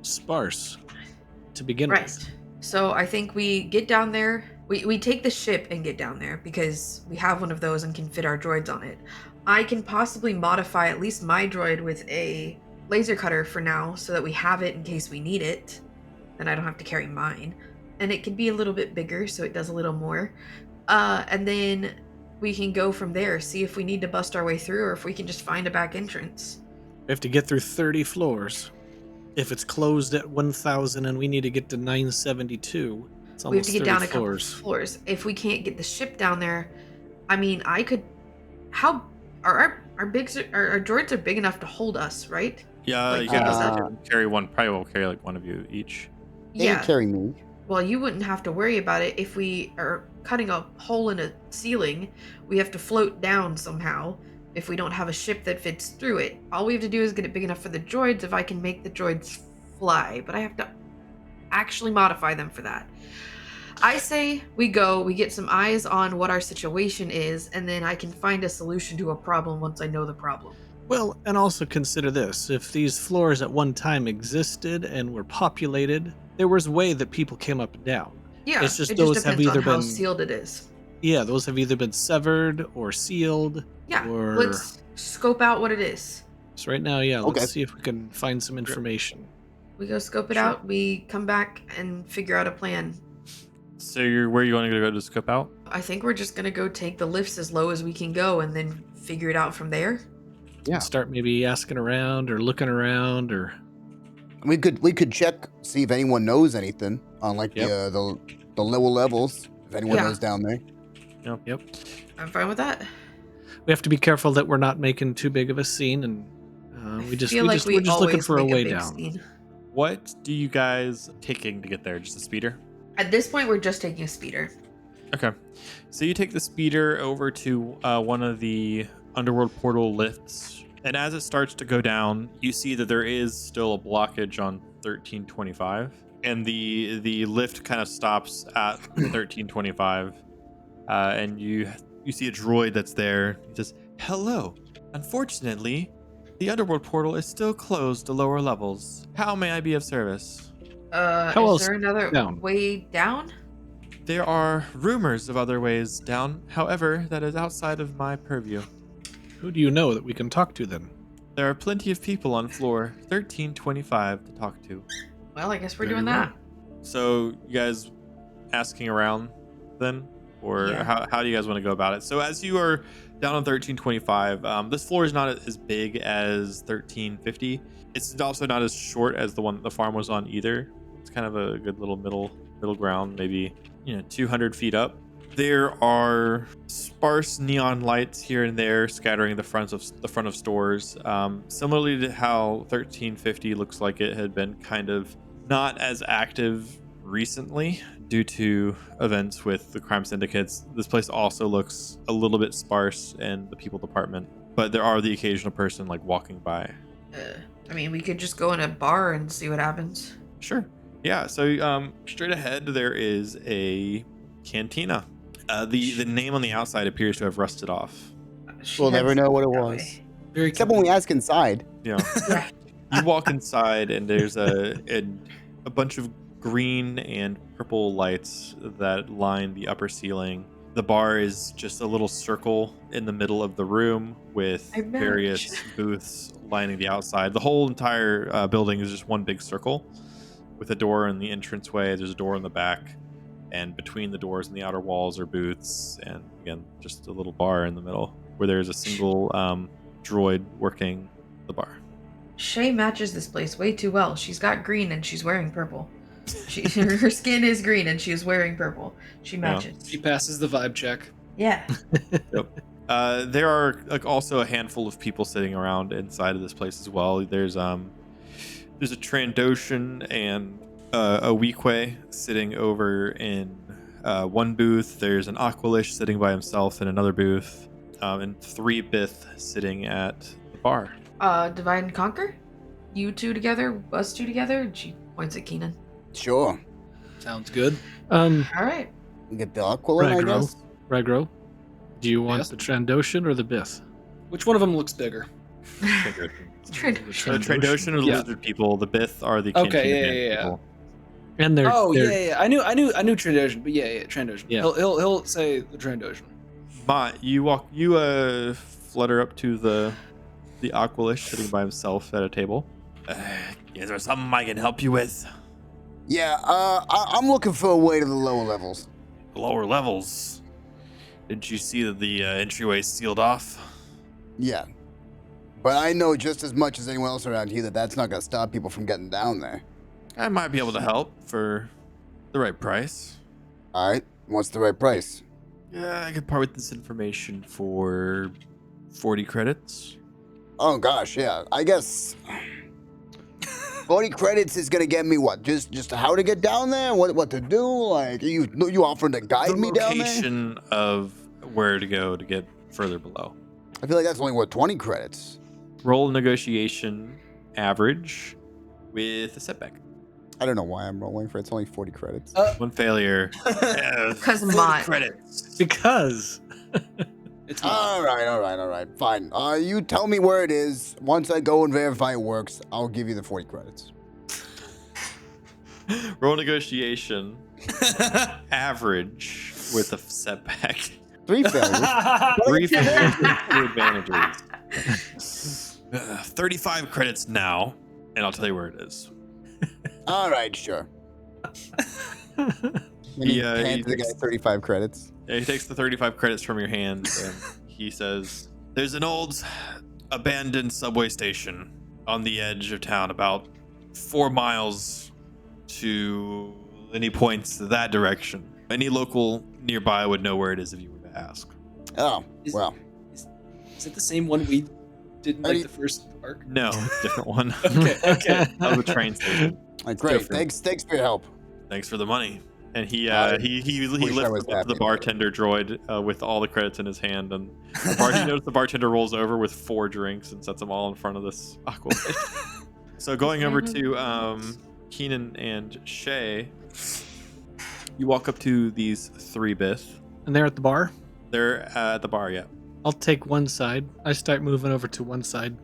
sparse to begin
Right.
with.
So I think we get down there. We take the ship and get down there because we have one of those and can fit our droids on it. I can possibly modify at least my droid with a laser cutter for now so that we have it in case we need it. Then I don't have to carry mine. And it can be a little bit bigger so it does a little more. And then we can go from there, see if we need to bust our way through or if we can just find a back entrance.
We have to get through 30 floors. If it's closed at 1,000 and we need to get to 972, it's almost
We have to get
30
down a couple
floors.
floors. If we can't get the ship down there, I mean, I could. How our droids are big enough to hold us, right?
Yeah,
Like,
you can
uh,
carry one. Probably will carry like one of you each.
They
Yeah.
carry me.
Well, you wouldn't have to worry about it if we are cutting a hole in a ceiling. We have to float down somehow. If we don't have a ship that fits through it, all we have to do is get it big enough for the droids. If I can make the droids fly, but I have to actually modify them for that. I say we get some eyes on what our situation is, and then I can find a solution to a problem once I know the problem.
Well, and also consider this. If these floors at one time existed and were populated, there was a way that people came up and down.
Yeah,
It's just
it
those
just
have
depends on
either
how
been-
sealed it is.
Yeah, those have either been severed or sealed.
Yeah,
Or...
let's scope out what it is.
So right now, yeah,
Okay.
let's see if we can find some information.
We go scope it
Sure.
out. We come back and figure out a plan.
So you're where you want to go to scope out?
I think we're just gonna go take the lifts as low as we can go and then figure it out from there.
Yeah.
Start maybe asking around or looking around or...
We could check, see if anyone knows anything on like
Yep.
the lower levels. If anyone
Yeah.
knows down there.
Yep.
I'm fine with that.
We have to be careful that we're not making too big of a scene, and we're just looking
always
for a
make
way
big
down.
scene.
What do you guys taking to get there? Just a speeder?
At this point, we're just taking a speeder.
Okay. So you take the speeder over to one of the Underworld portal lifts, and as it starts to go down, you see that there is still a blockage on 1325, and the lift kind of stops at 1325, and you see a droid that's there. He says, "Hello. Unfortunately, the Underworld portal is still closed to lower levels. How may I be of service?"
How
Is
else
there another
down?
way down?
There are rumors of other ways down. However, that is outside of my purview.
Who do you know that we can talk to then?
There are plenty of people on floor 1325 to talk to.
Well, I guess we're
Very
doing
well.
that.
So you guys asking around then? Or
Yeah.
how do you guys want to go about it? So as you are down on 1325, this floor is not as big as 1350. It's also not as short as the one the farm was on either. It's kind of a good little middle ground, maybe 200 feet up. There are sparse neon lights here and there scattering the front of stores. Similarly to how 1350 looks like it had been kind of not as active recently due to events with the crime syndicates. This place also looks a little bit sparse in the people department. but there are the occasional person like walking by.
I mean, we could just go in a bar and see what happens.
Sure. Yeah. So straight ahead there is a cantina. The name on the outside appears to have rusted off.
We'll never know what it
that
was.
way.
Very
Except when we ask inside.
You know,
Yeah.
you walk inside and there's a bunch of green and purple lights that line the upper ceiling. The bar is just a little circle in the middle of the room with
I match.
various booths lining the outside. The whole entire building is just one big circle with a door in the entranceway. There's a door in the back, and between the doors and the outer walls are booths, and again, just a little bar in the middle where there's a single droid working the bar.
Shay matches this place way too well. She's got green and she's wearing purple. Her skin is green and she is wearing purple. She matches.
She passes the vibe check.
Yeah.
There are like also a handful of people sitting around inside of this place as well. There's a Trandoshan and a Weequay sitting over in one booth. There's an Aqualish sitting by himself in another booth, and 3 Bith sitting at the bar.
Divide and Conquer? You two together? Us two together? And she points at Kiinon.
Sure.
Sounds good.
All right.
We get the Aqualin, I guess.
Ragro, do you want
Yes?
the Trandoshan or the Bith?
Which one of them looks bigger?
The
Trandoshan.
Trandoshan are the
Yeah.
lizard people. The Bith are the
Okay,
Cantina
yeah,
Man
yeah, yeah.
people.
And they're
Yeah. I knew Trandoshan, but yeah, Trandoshan.
Yeah.
He'll say the Trandoshan.
Mott, you flutter up to the Aqualish sitting by himself at a table. Is there something I can help you with?
Yeah, I'm looking for a way to the lower levels.
Lower levels. Didn't you see that the entryway is sealed off?
Yeah. But I know just as much as anyone else around here that that's not going to stop people from getting down there.
I might be able to help for the right price.
All right. What's the right price?
Yeah, I could part with this information for 40 credits.
Oh, gosh, yeah. I guess 40 credits is going to get me what? Just how to get down there? What to do? Like, you offering to guide me down there?
Location of where to go to get further below.
I feel like that's only worth 20 credits.
Roll negotiation average with a setback.
I don't know why I'm rolling for it's only 40 credits.
One failure.
Because
40
Mott.
credits.
because
It's
All right. Fine. You tell me where it is. Once I go and verify it works, I'll give you the 40 credits.
Roll negotiation average with a setback.
3 failures.
3 failures with 2 advantages. 35 credits now, and I'll tell you where it is.
All right, sure.
He
Hand the guy 35 credits.
Yeah, he takes the 35 credits from your hand and he says, "There's an old abandoned subway station on the edge of town, about 4 miles to," and he points that direction. Any local nearby would know where it is if you were to ask.
Oh,
Is-
well.
Is it the same one we did in like the first arc?
No, different one.
Okay.
Of the train station.
Great.
different.
Thanks for your help.
Thanks for the money. And he
wish I
lifts
was
up the
happy.
bartender droid with all the credits in his hand, and he notices the bartender rolls over with 4 drinks and sets them all in front of this Aqualish. So going over to Kiinon and Shay, you walk up to these 3 Bith.
and they're at the bar.
They're at the bar, yeah.
I'll take one side. I start moving over to one side.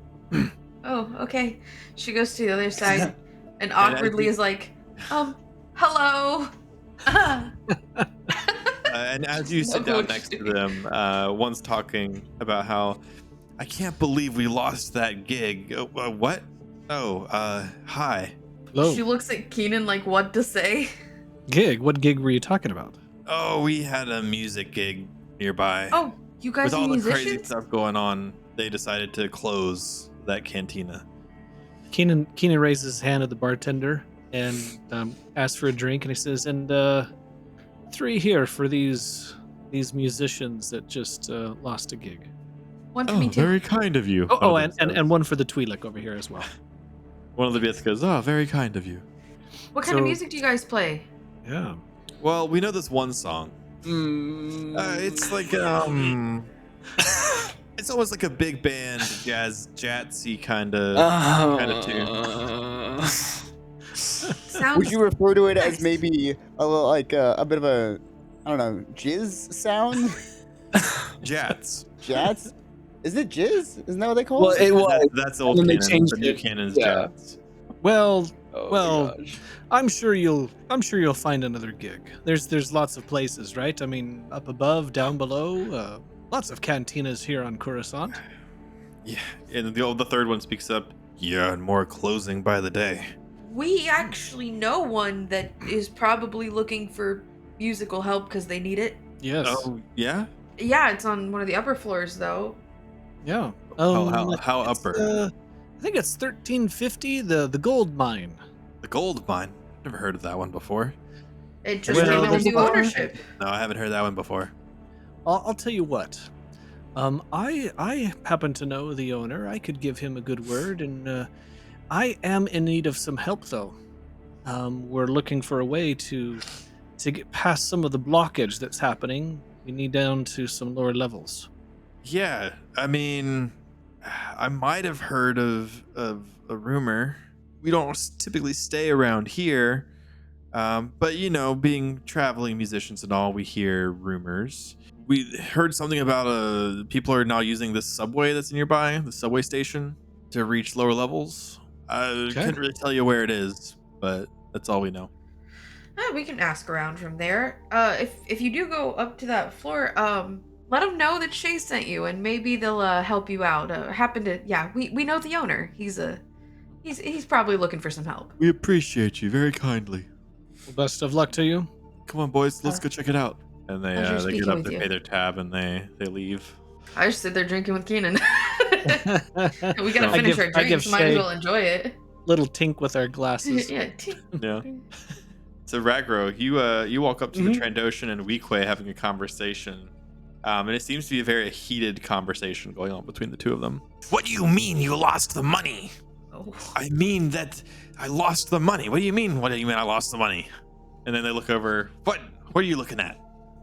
Oh, okay. She goes to the other side and awkwardly is like, hello.
And as you sit down next to them, one's talking about how, "I can't believe we lost that gig." What? Oh, hi.
Hello.
She looks at Kiinon like, what to say?
Gig? What gig were you talking about?
Oh, we had a music gig nearby.
Oh, you guys
With
are
all the crazy
musicians?
stuff going on, they decided to close that cantina.
Kiinon raises his hand at the bartender and asks for a drink, and he says, "And 3 here for these musicians that just lost a gig.
One for
Oh,
me too.
very kind of you.
Oh,
One of them says.
and one for the Twi'lek over here as well."
One of the Bith goes, "Oh, very kind of you."
What kind of
So-
music do you guys play?
Yeah.
Well, we know this one song. It's like It's almost like a big band jatsy kind of tune.
Sounds.
Would you refer to it as maybe a little, like a bit of a, I don't know, jizz sound?
Jats.
Jats? Is it jizz? Isn't that what they call
Well,
it?
it was.
That's
And
old
then they
canon.
changed
The new
it.
canon is
Yeah.
jats.
Well,
Oh my
well,
gosh.
I'm sure you'll find another gig. There's lots of places, right? I mean, up above, down below, lots of cantinas here on Coruscant.
Yeah, and the third one speaks up. Yeah, and more closing by the day.
We actually know one that is probably looking for musical help because they need it.
Yes.
Oh, yeah?
Yeah, it's on one of the upper floors though.
Yeah.
How
it's,
upper?
I think it's 1350, the gold mine.
The gold mine. Never heard of that one before.
It just
Well,
came into
there's
new
a bar.
ownership.
No, I haven't heard that one before.
I'll tell you what. I happen to know the owner. I could give him a good word, and I am in need of some help, though. We're looking for a way to get past some of the blockage that's happening. We need down to some lower levels.
Yeah, I mean, I might have heard of a rumor. We don't typically stay around here, but you know, being traveling musicians and all, we hear rumors. We heard something about people are now using this subway that's nearby, the subway station, to reach lower levels. I
Okay.
couldn't really tell you where it is, but that's all we know.
We can ask around from there. If you do go up to that floor, let them know that Shay sent you, and maybe they'll help you out. We know the owner. He's probably looking for some help.
We appreciate you very kindly.
Well, best of luck to you.
Come on, boys, let's go check it out. And they
Pleasure
they
speaking
get up,
with
they
you.
pay their tab, and they leave.
I just sit there drinking with Kiinon. We gotta
I
finish
give-
our
I give
drinks. Might
Shay-
as well enjoy it.
Little tink with our glasses.
Yeah.
Yeah. So Ragro, you walk up to
Mhm.
the Trandoshan and Weequay having a conversation, and it seems to be a very heated conversation going on between the two of them. What do you mean you lost the money?
Oh.
I mean that I lost the money. What do you mean? What do you mean I lost the money? And then they look over. What are you looking at?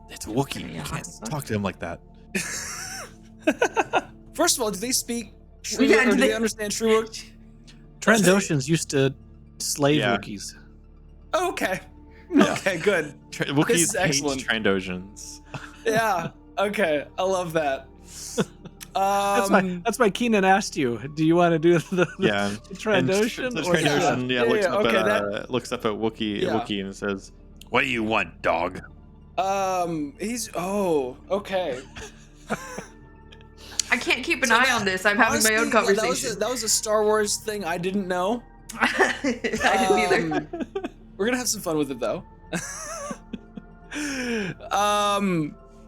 It's a Wookiee.
Yeah,
You can't
hot
talk to him like that.
First of all, do they speak Shrew,
Yeah,
or do
they-
they understand Shrew?
Trandoshans used to slave
Yeah.
Wookiees.
Oh, okay.
Yeah.
Okay, good.
Wookiees
is
hate
excellent.
Trandoshans.
Yeah. Okay. I love that.
That's why Kiinon asked you. Do you want to do the
Yeah.
Trandoshan
And the
or
Trandoshan,
Yeah,
looks
yeah,
up
okay,
at looks up at Wookiee,
Yeah.
Wookiee and says, "What do you want, dog?"
Okay.
I can't keep an
So
eye
that-
on this. I'm having my own
honestly,
conversation.
that was a Star Wars thing I didn't know.
I didn't either.
We're gonna have some fun with it though.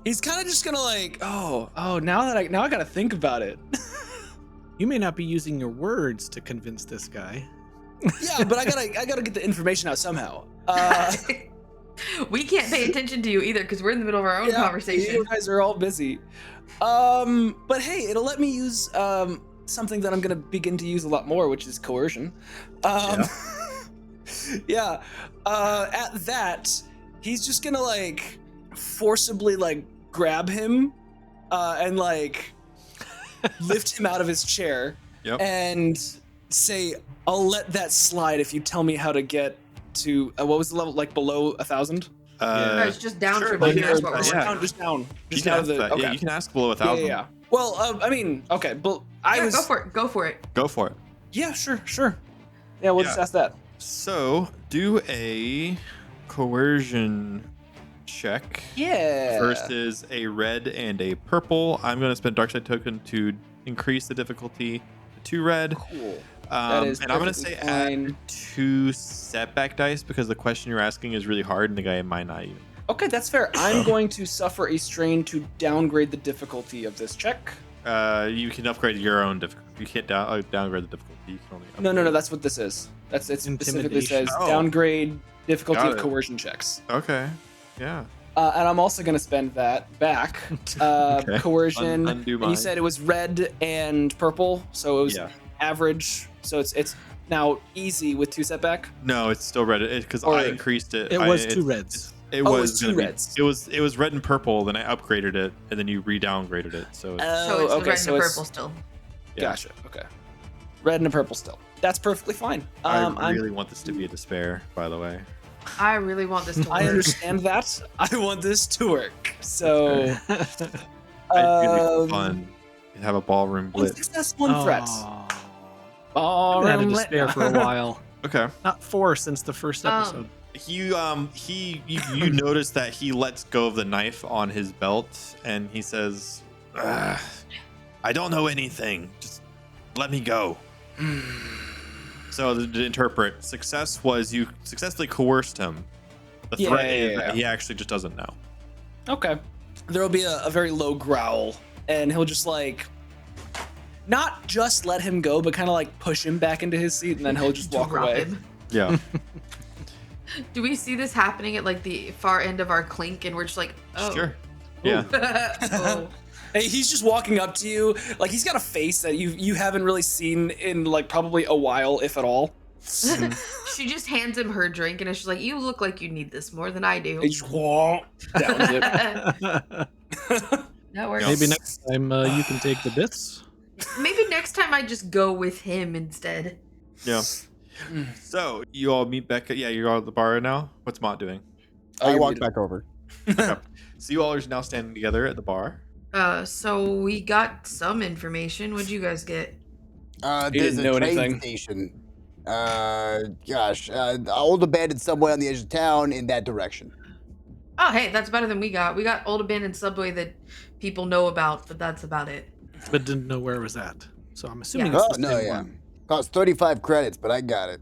He's kind of just gonna like, now I gotta think about it.
You may not be using your words to convince this guy.
Yeah, but I gotta get the information out somehow.
We can't pay attention to you either because we're in the middle of our own
Yeah,
conversation.
You guys are all busy. But hey, it'll let me use something that I'm gonna begin to use a lot more, which is coercion. Yeah. At that, he's just gonna like forcibly like grab him and like lift him out of his chair
Yep.
and say, "I'll let that slide if you tell me how to get to what was the level, like below 1,000?"
No, it's just down
sure,
from
but
here.
yeah,
That's what we're
yeah.
working on.
Just down.
You
Just
can
down
ask
to the.
that.
Okay.
Yeah, you can ask below
Yeah,
1,000.
yeah. Well, I mean, okay, but I
Yeah,
was.
go for it.
Go for it.
Yeah, sure. Yeah, we'll just
Yeah.
ask that.
So do a coercion check
Yeah.
versus a red and a purple. I'm going to spend dark side token to increase the difficulty to 2 red.
Cool. That is
And I'm going to say
perfectly
add
fine.
2 setback dice because the question you're asking is really hard and the guy might not even.
Okay, that's fair. I'm going to suffer a strain to downgrade the difficulty of this check.
You can upgrade your own difficulty. You can't downgrade the difficulty. You can only
No,
upgrade.
that's what this is. It specifically
Intimidation.
says
Oh.
downgrade difficulty
Got
of
it.
coercion checks.
Okay. Yeah.
And I'm also going to spend that back.
Okay.
Coercion.
Undo
And you
mine.
said it was red and purple, so it was
Yeah.
average. So it's now easy with 2 setback.
No, it's still red because
Or-
I increased it.
It was
it's-
2 reds.
It
Oh,
was
it's
gonna
two
be,
reds.
it was red and purple. Then I upgraded it, and then you re-downgraded it. So it's,
So it's the red and
so
the
it's-
purple still.
yeah.
Gotcha. Okay. Red and a purple still. That's perfectly fine.
I really want this to be a despair, by the way.
I really want this to work.
I understand that. I want this to work. So
I really fun. Have a ballroom
one
blitz.
success, one threat.
I've had a
Ballroom
despair for a while.
Okay.
Not 4 since the first episode.
You notice that he lets go of the knife on his belt, and he says, "I don't know anything. Just let me go." So to interpret, success was you successfully coerced him. The threat is that he actually just doesn't know.
Okay. There will be a very low growl, and he'll just like not just let him go, but kind of like push him back into his seat, and then he'll just walk
Drop
away.
him.
Yeah.
Do we see this happening at like the far end of our clink, and we're just like, oh.
Sure. Yeah.
Oh.
Hey, he's just walking up to you, like he's got a face that you haven't really seen in like probably a while, if at all.
She just hands him her drink, and she's like, you look like you need this more than I do.
He just downs it.
That works.
Maybe next time you can take the bits.
Maybe next time I just go with him instead.
Yeah. So you all meet back. Yeah, you're all at the bar now. What's Mott doing?
I walked back over.
Okay. So you all are now standing together at the bar.
So we got some information. What'd you guys get?
There's
didn't
a
know
train
anything.
station. Old abandoned subway on the edge of town in that direction.
Oh, hey, that's better than we got. We got old abandoned subway that people know about, but that's about it.
But didn't know where it was at. So I'm assuming
Yeah.
it's
Oh,
the
no,
same
yeah.
one.
Cost 35 credits, but I got it.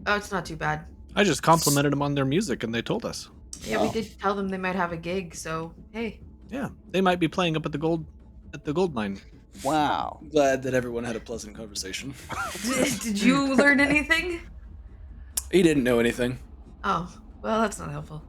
Oh, it's not too bad.
I just complimented them on their music and they told us.
Yeah,
Oh.
we did tell them they might have a gig, so hey.
Yeah, they might be playing up at the gold mine.
Wow.
Glad that everyone had a pleasant conversation.
Did you learn anything?
He didn't know anything.
Oh, well, that's not helpful.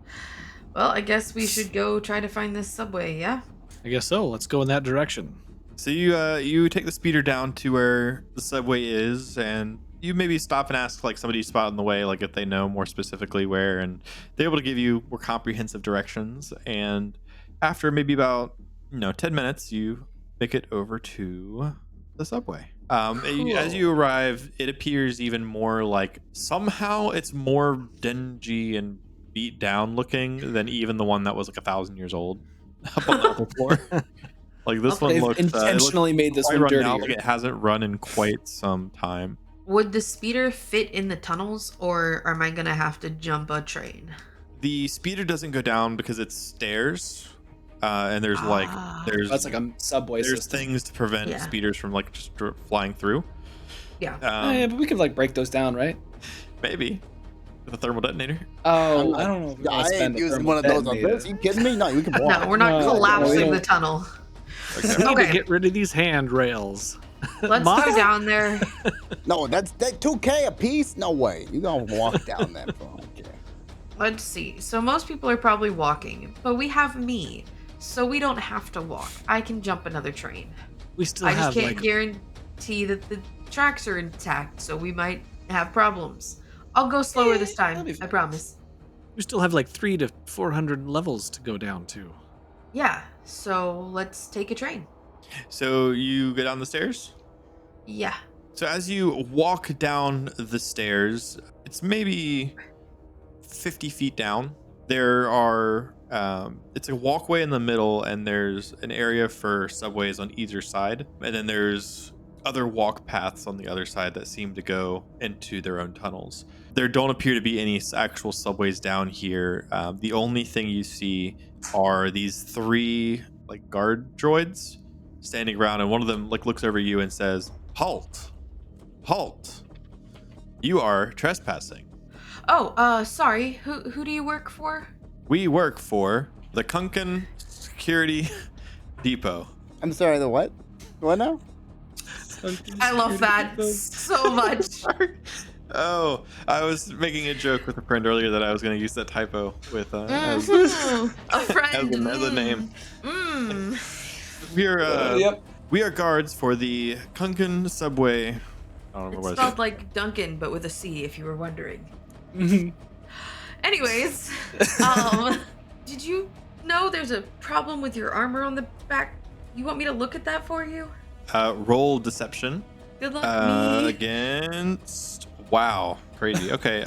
Well, I guess we should go try to find this subway, yeah?
I guess so. Let's go in that direction.
So you take the speeder down to where the subway is, and you maybe stop and ask like somebody you spot on the way, like if they know more specifically where, and they're able to give you more comprehensive directions. And after maybe about 10 minutes, you make it over to the subway. As you arrive, it appears even more like somehow it's more dingy and beat down looking than even the one that was like 1,000 years old up on the upper floor. Like this one
They've
looks
intentionally made this
quite
one
run out,
dirtier.
like it hasn't run in quite some time.
Would the speeder fit in the tunnels, or am I gonna have to jump a train?
The speeder doesn't go down because it's stairs, and there's
That's like a subway
there's
system.
things to prevent
Yeah.
speeders from like just flying through.
Yeah.
Oh, yeah, but we could like break those down, right?
Maybe with a thermal detonator.
Oh, I don't know. If we wanna
I
spend
ain't
a
using
thermal
one of those on
detonator.
this. You kidding me? No, we can walk.
No, we're not
No,
collapsing
we don't.
the tunnel.
Okay.
We need
Okay.
to get rid of these handrails.
Let's
Mott?
go down there.
No, that's $2K a piece? No way. You gonna walk down that for $1K.
Let's see. So most people are probably walking, but we have me. So we don't have to walk. I can jump another train.
We still
I just
have
can't
like
guarantee that the tracks are intact, so we might have problems. I'll go slower this time.
that'll be
I
fine.
promise.
300 to 400 levels to go down to.
Yeah. So let's take a train.
So you go down the stairs.
Yeah.
So as you walk down the stairs, it's maybe 50 feet down. There are, it's a walkway in the middle, and there's an area for subways on either side. And then there's other walk paths on the other side that seem to go into their own tunnels. There don't appear to be any actual subways down here. The only thing you see are these 3 like guard droids standing around, and one of them like looks over you and says, "Halt! Halt! You are trespassing.
Oh, sorry. Who do you work for?
We work for the Kiinon Security Depot."
I'm sorry, the what? What now?
I love that so much.
Oh, I was making a joke with a friend earlier that I was going to use that typo with as
Mhm. A friend.
as a name.
Mm.
We are guards for the Kiinon subway. I don't remember
It's
what
spelled like Duncan, but with a C, if you were wondering. Anyways, Did you know there's a problem with your armor on the back? You want me to look at that for you?
Roll deception.
Good luck, me.
Against. Wow, crazy. Okay,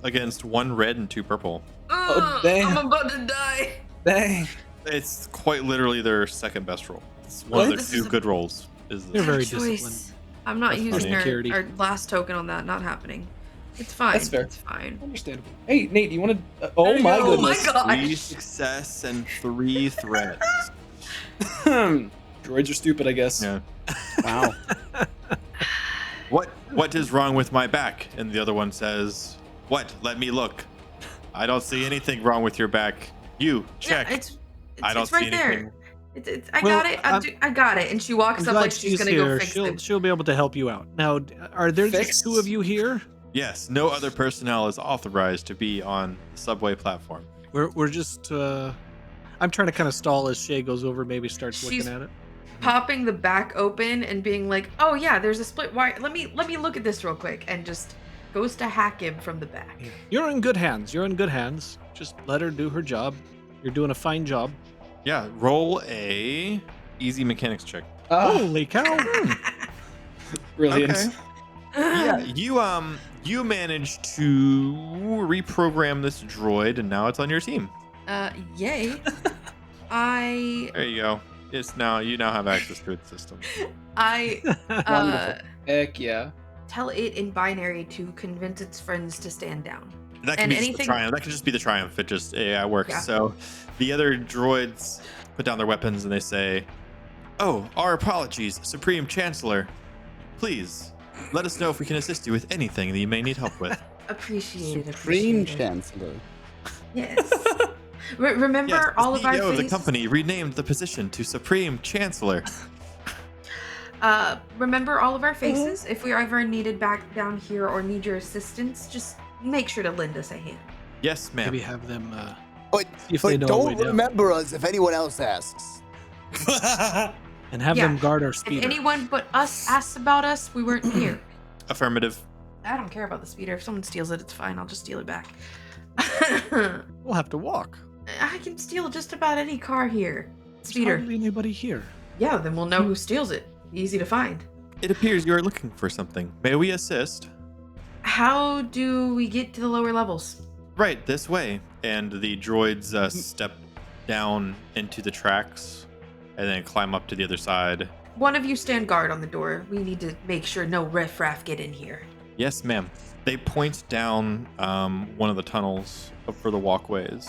against 1 red and 2 purple.
Oh, damn.
I'm about to die.
Dang.
It's quite literally their second best roll. It's one
What?
of their
This
2
is a
good rolls. Is
You're
this.
very
Bad choice.
disciplined.
I'm not
That's
using
funny.
our last token on that. Not happening. It's fine.
That's fair.
It's fine.
Understandable. Hey, Nate, you want to?
There
Oh
you
my
go.
goodness.
Oh my
3
gosh.
success and 3 threats.
Droids are stupid, I guess.
Yeah.
Wow.
What is wrong with my back? And the other one says, what? Let me look. I don't see anything wrong with your back. You check.
Yeah, it's
I don't
it's right
see
there.
anything.
I
Well,
got it. I got it. And she walks
I'm
up
glad
like she's gonna go fix
she'll,
it.
she'll be able to help you out. Now, are there
Fix?
just 2 of you here?
Yes, no other personnel is authorized to be on the subway platform.
We're just. I'm trying to kind of stall as Shay goes over, maybe starts
She's-
looking at it.
Popping the back open and being like, "Oh yeah, there's a split wire. Let me look at this real quick," and just goes to hack him from the back.
You're in good hands. You're in good hands. Just let her do her job. You're doing a fine job.
Yeah, roll a easy mechanics check.
Holy cow!
Brilliant.
Okay. Yeah, you managed to reprogram this droid, and now it's on your team.
Yay. I
There you go. It's now you now have access to its system.
Wonderful.
Heck yeah.
tell it in binary to convince its friends to stand down.
That can
And
be just the
anything-
triumph. That could just be the triumph. It just works.
Yeah.
So the other droids put down their weapons and they say, "Oh, our apologies, Supreme Chancellor. Please let us know if we can assist you with anything that you may need help with."
Appreciate it.
Supreme
appreciate it.
Chancellor.
Yes. Remember
Yes,
all of our
CEO of the
faces?
company renamed the position to Supreme Chancellor.
Remember all of our faces? If we are ever needed back down here or need your assistance, just make sure to lend us a hand.
Yes, ma'am.
Maybe have them.
But,
See if they
but
know our way
don't
down.
remember us if anyone else asks.
And have
Yeah.
them guard our
If
speeder.
anyone but us asks about us, we weren't here.
Affirmative.
I don't care about the speeder. If someone steals it, it's fine. I'll just steal it back.
We'll have to walk.
I can steal just about any car here.
There's
Speeder.
hardly anybody here.
Yeah, then we'll know who steals it. Easy to find.
It appears you are looking for something. May we assist?
How do we get to the lower levels?
Right, this way. And the droids step down into the tracks and then climb up to the other side.
One of you stand guard on the door. We need to make sure no riffraff get in here.
Yes, ma'am. They point down one of the tunnels for the walkways.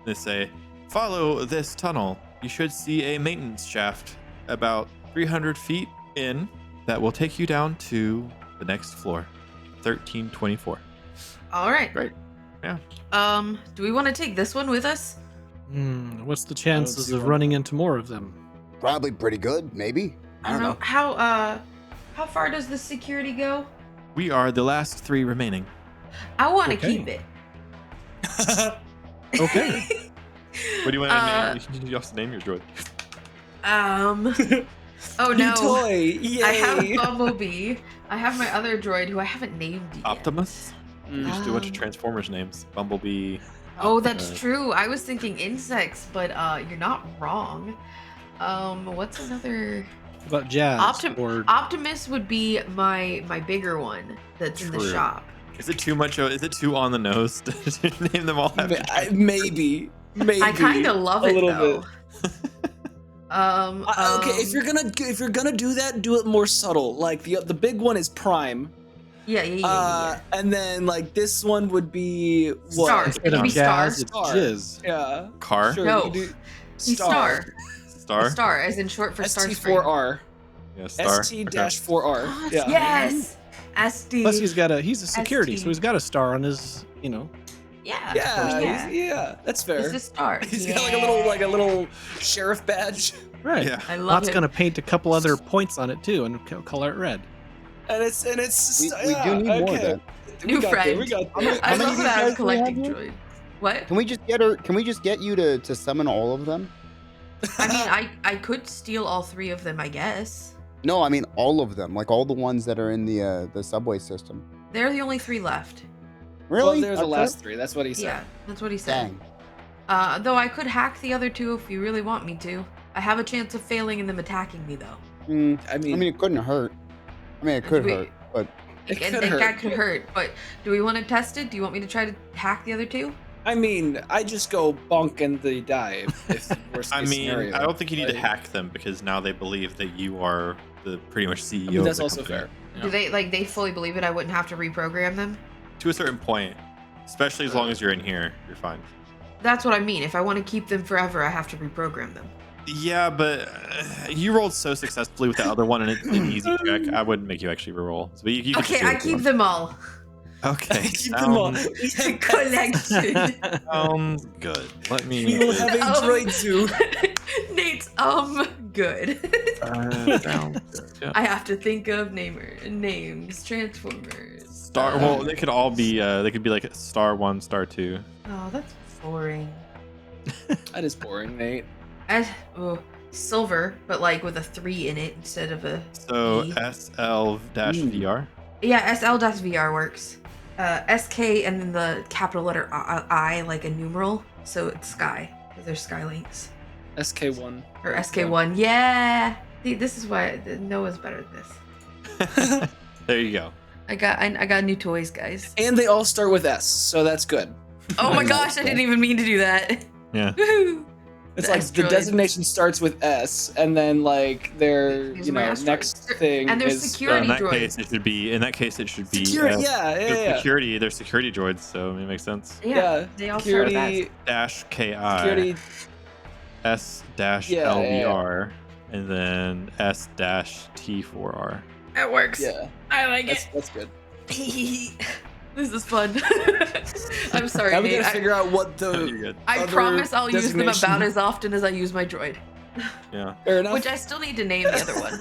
They say, "Follow this tunnel. You should see a maintenance shaft about 300 feet in that will take you down to the next floor, 1324.
All right.
Great. Yeah.
Do we want to take this one with us?
What's the chances
see
of
one.
running into more of them?
Probably pretty good, maybe. I don't know.
How far does the security go?
We are the last 3 remaining.
I want to
Okay.
keep it.
Okay.
What do you want to name? You have to name your droid.
Oh
New
no.
toy. Yay.
I have Bumblebee. I have my other droid who I haven't named yet.
Optimus?
Mm.
Just do a bunch of Transformers names. Bumblebee.
Oh, that's
Uh,
true. I was thinking insects, but you're not wrong. What's another?
What about Jazz? or
Optimus would be my bigger one that's in the
True.
shop.
Is it too much? Is it too on the nose to name them all after
Maybe.
I kind of love
a
it
little
though.
bit. Okay, if you're gonna do that, do it more subtle. Like the big one is Prime,
yeah.
and then like this one would be what?
Star.
instead
It
of
could be
Jazz, it's
Star.
Jizz.
Yeah.
Car?
Sure,
No.
we can do
He's Star.
Star?
Star, as in short for Starscream.
ST4R.
Yeah, Star.
ST-4R.
Oh,
Yeah.
Yes. SD.
Plus, he's a security,
ST.
so he's got a star on his,
Yeah.
Yeah, that's fair.
He's a star.
He's got like a little sheriff badge,
Right.
Yeah.
I love
Mott's
it.
gonna paint a couple other points on it too, and color it red.
and it's
We do need more of
okay.
that.
New friend.
We got
How many-
I
how many
love
of
that
you
I'm
guys
collecting
do we have
droids. What?
Can we just get her? Can we just get you to summon all of them?
I mean, I could steal all 3 of them, I guess.
No, I mean all of them, like all the ones that are in the subway system.
They're the only 3 left.
Really?
Well, there's the
That's
last
it?
3. That's what he said.
Yeah, that's what he said.
Dang.
Though I could hack the other two if you really want me to. I have a chance of failing and them attacking me, though.
I mean, it couldn't hurt. I mean, it could hurt, but
That could hurt, but do we want to test it? Do you want me to try to hack the other two?
I mean, I just go bonk and they die if the worst
I
case
mean,
scenario.
I don't think you need to
Like,
hack them because now they believe that you are the pretty much CEO.
I mean, that's
of the
also
company.
fair.
Do they fully believe it? I wouldn't have to reprogram them?
To a certain point, especially as long as you're in here, you're fine.
That's what I mean. If I want to keep them forever, I have to reprogram them.
Yeah, but you rolled so successfully with the other one, and it's an easy check. I wouldn't make you actually reroll. So you could
Okay,
just do
I
it
keep
for
them all.
Okay,
Keep them all.
Collection.
sounds good. Let me.
We will have a droid zoo.
Nate's good.
Sounds good. Yeah.
I have to think of names, Transformers.
Star. Well, they could all be. They could be like star 1, star 2.
Oh, that's boring.
That is boring, Nate.
Silver, but like with a 3 in it instead of a
So
E.
SL-VR.
Yeah, SL-VR works. SK and then the capital letter I, like a numeral, so it's sky. There's sky links.
SK1.
Or SK1, yeah. See, this is why Noah's better at this.
There you go.
I got new toys, guys.
And they all start with S, so that's good.
Oh my gosh, I didn't even mean to do that.
Yeah.
Woohoo!
It's
The
like the
asteroid.
designation starts with S, and then like their
These are my asteroids.
next thing
And there's
is
security
in that
droids.
case, it should be. In that case, it should be.
security. Yeah.
Security. They're security droids, so it makes sense.
Yeah, they all start with
security.
Dash KI.
Security.
S dash
Yeah,
LVR, and then S dash T4R.
That works.
Yeah,
I like
that's good.
it. This is fun. I'm sorry,
Now we
Nate.
gotta figure out what
You're
the.
good.
I
other
promise I'll use them
designation-
about as often as I use my droid.
Yeah.
Fair enough.
Which I still need to name the other one.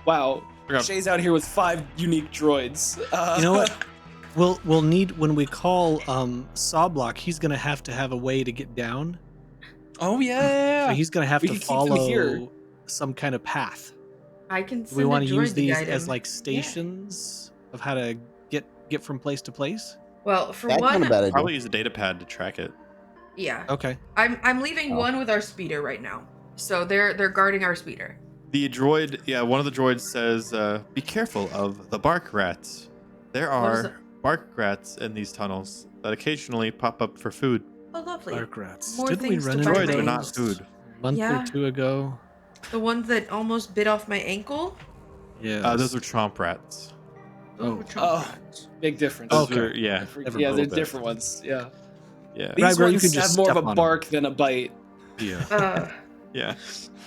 Wow,
Okay.
Shay's out here with 5 unique droids.
You know what? We'll need when we call Sawblock. He's gonna have to have a way to get down.
Oh yeah.
So he's gonna have
We
to
can keep them here.
follow some kind of path.
I can
Do
send
we want
a
to
droid
use these
guide
as
him.
like stations of how to get from place to place?
Well, for
that's
one,
not a bad idea.
Probably use a data pad to track it.
yeah,
Okay.
I'm leaving
Oh.
one with our speeder right now, so they're guarding our speeder.
The droid, yeah, one of the droids says, "Be careful of the bark rats. There
What is
are
it?
bark rats in these tunnels that occasionally pop up for food.
Oh, lovely.
Bark rats.
More
Didn't we
things
run
to
into
fight
Droids are
with.
not
those
food.
a month
Yeah.
or 2 ago?
The ones that almost bit off my ankle.
Yeah.
Those are chomp rats.
Those
Oh.
were chomp
Oh.
rats.
Big difference.
Those
Okay.
are, yeah,
Never
Yeah,
mind.
they're
bit.
different ones. Yeah.
yeah,
These
Right, where you
ones
can just
have more of
step
a
on 'em.
bark than a bite.
yeah.
Uh,
yeah.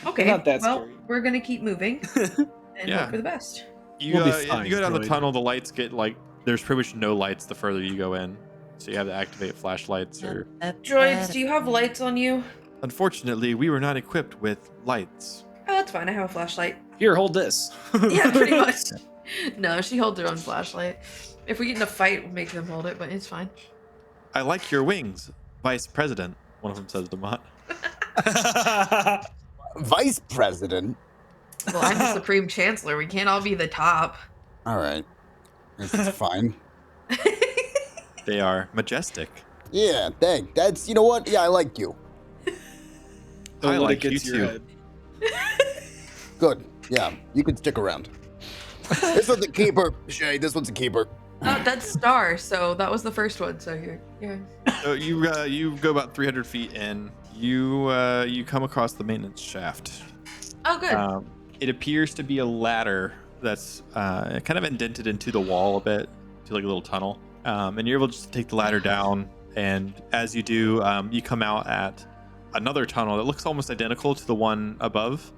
okay.
Not that
well,
scary.
we're gonna keep moving and
Yeah.
hope for the best.
You,
We'll be
if
fine,
you go down the
droid.
tunnel, the lights get like there's pretty much no lights the further you go in, so you have to activate flashlights. Or
Droids, do you have lights on you?
unfortunately, we were not equipped with lights.
Oh, that's fine. I have a flashlight.
Here, hold this.
Yeah, pretty much. No, she holds her own flashlight. If we get in a fight, we'll make them hold it, but it's fine.
I like your wings, Vice President. One of them says to Mott.
Vice President.
Well, I'm the Supreme Chancellor. We can't all be the top.
All right, it's fine.
They are majestic.
Yeah, dang. That's, you know what? Yeah, I like you.
Don't
I
let
like
it get
you
to your
too.
head.
Good. Yeah, you can stick around. This one's a keeper, Shay. This one's a keeper.
Oh, that's Star, so that was the first one. So here, yeah.
So you go about 300 feet in. You come across the maintenance shaft.
Oh, good.
It appears to be a ladder that's kind of indented into the wall a bit, to like a little tunnel. And you're able just to take the ladder down. And as you do, you come out at another tunnel that looks almost identical to the one above,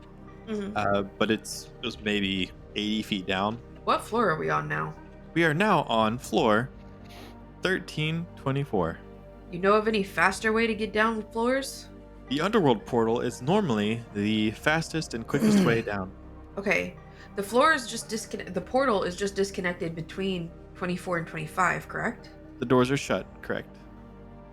Mhm.
but it's just maybe 80 feet down.
What floor are we on now?
We are now on floor 1324.
You know of any faster way to get down floors?
The Underworld portal is normally the fastest and quickest way down.
Okay, the floor is just The portal is just disconnected between 24 and 25, correct?
The doors are shut, correct?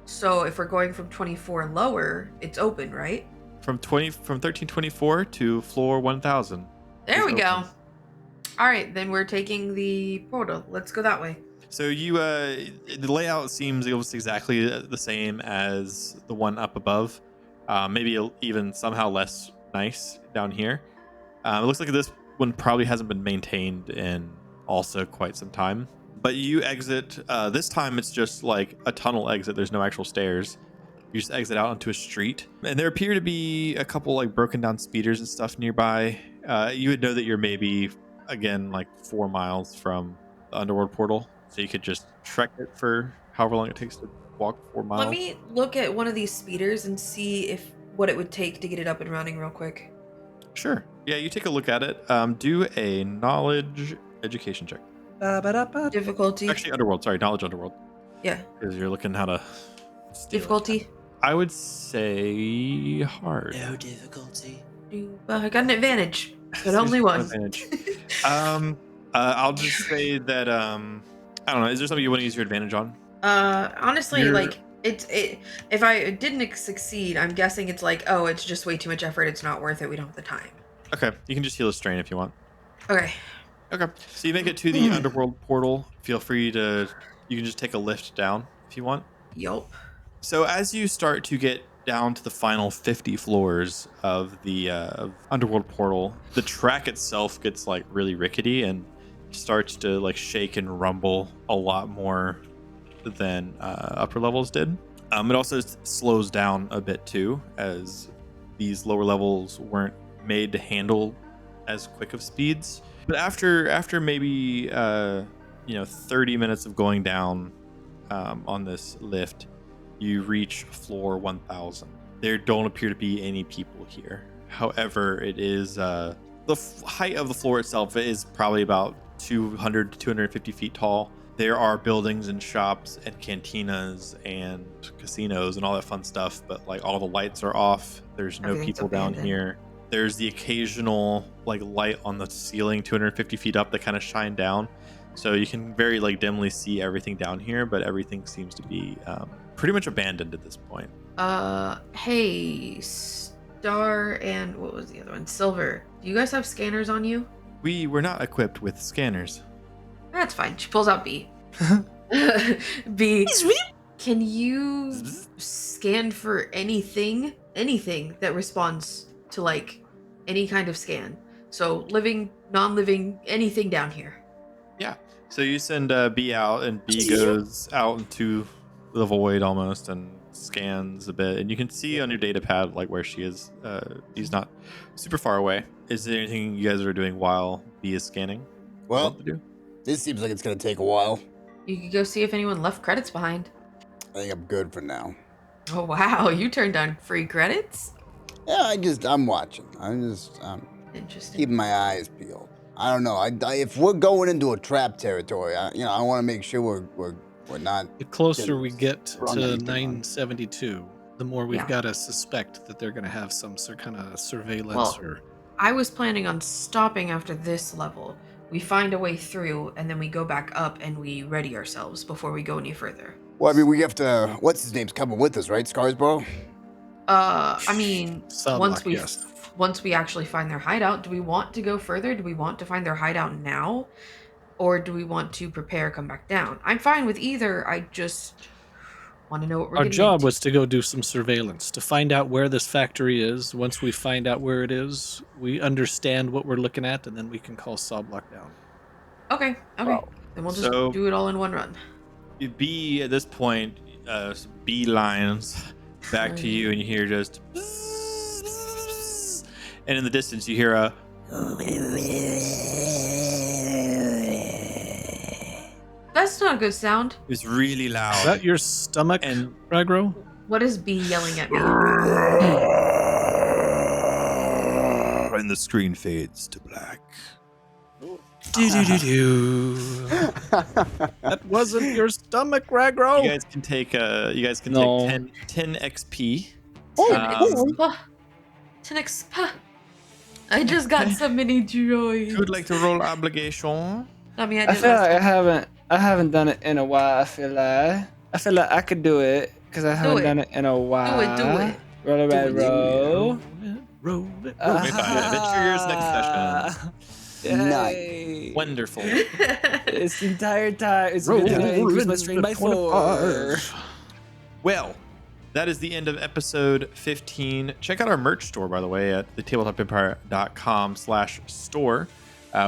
So if we're going from 24 and lower, it's open, right?
From 1324 to floor 1000.
There
It's
we go.
open.
All right, then we're taking the portal. Let's go that way.
So you, the layout seems almost exactly the same as the one up above. Maybe even somehow less nice down here. It looks like this one probably hasn't been maintained in also quite some time. But you exit. This time it's just like a tunnel exit. There's no actual stairs. You just exit out onto a street, and there appear to be a couple like broken down speeders and stuff nearby. You would know that you're maybe again like 4 miles from the Underworld portal, so you could just trek it for however long it takes to walk 4 miles.
Let me look at one of these speeders and see if what it would take to get it up and running real quick.
Sure. Yeah, you take a look at it. Do a knowledge education check.
Difficulty.
Actually, Underworld. Sorry, knowledge Underworld.
Yeah.
Because you're looking how to. steal it.
Difficulty.
I would say hard.
No difficulty.
Well, I got an advantage, but
There's
only one.
advantage. I'll just say that I don't know. Is there something you want to use your advantage on?
Honestly,
You're-
like if I didn't succeed, I'm guessing it's like, oh, it's just way too much effort. It's not worth it. We don't have the time.
Okay, you can just heal a strain if you want.
Okay.
Okay, so you make it to the Underworld portal. Feel free to. You can just take a lift down if you want.
Yup.
So as you start to get down to the final 50 floors of the Underworld portal, the track itself gets like really rickety and starts to like shake and rumble a lot more than upper levels did. It also slows down a bit too, as these lower levels weren't made to handle as quick of speeds. But after maybe 30 minutes of going down on this lift, you reach floor 1000. There don't appear to be any people here. However, it is the height of the floor itself is probably about 200 to 250 feet tall. There are buildings and shops and cantinas and casinos and all that fun stuff, but like all the lights are off. There's no
Everything's
people down
abandoned.
here. There's the occasional like light on the ceiling 250 feet up that kind of shine down. So you can very like dimly see everything down here, but everything seems to be pretty much abandoned at this point.
Hey, Star and what was the other one? Silver. Do you guys have scanners on you?
We were not equipped with scanners.
That's fine. She pulls out B. B. Can you scan for anything that responds to like any kind of scan? So living, non-living, anything down here.
Yeah. So you send B out, and B goes out into the void almost and scans a bit, and you can see on your data pad like where she is. He's not super far away. Is there anything you guys are doing while B is scanning?
Well,
Want to do?
this seems like it's gonna take a while.
You could go see if anyone left credits behind.
I think I'm good for now.
Oh wow, you turned down free credits?
Yeah, I'm watching. I'm
Interesting.
keeping my eyes peeled. I don't know. If we're going into a trap territory, I want to make sure we're not.
The closer we get
Run
to
anything on.
972, the more we've
Yeah.
got to suspect that they're going to have some kind of surveillance
Well,
or.
I was planning on stopping after this level. We find a way through, and then we go back up and we ready ourselves before we go any further.
Well, I mean, we have to. What's his name's coming with us, right, Scarsborough?
I mean,
Sublock, yes.
once we actually find their hideout, do we want to go further? Do we want to find their hideout now? Or do we want to prepare, come back down? I'm fine with either. I just want to know what we're
Our
getting
job
into.
was to go do some surveillance to find out where this factory is. Once we find out where it is, we understand what we're looking at, and then we can call Sublock down.
Okay.
Wow.
Then we'll just
So-
do it all in one run.
B at this point, B lines back to you, and you hear just, and in the distance you hear a.
That's not a good sound.
It's really loud.
Is that your stomach,
And
Ragro?
What is B yelling at me?
and the screen fades to black.
That wasn't your stomach, Ragro.
You guys can take
No.
take 10 XP.
10
Um,
expa. 10 expa. I just got so many joys.
Who would like to roll obligation?
I mean, I
I
did
feel
last
like I haven't done it in a while. I feel like I could do it because I haven't
it.
done it in a while.
Do it.
Roll a red roll.
Roll it.
Wait, fine. Adventurers next session.
Nice.
Yay.
Wonderful.
This entire time, it's been increase my strain by 4.
Well, that is the end of episode 15. Check out our merch store, by the way, at thetabletopempire.com/store.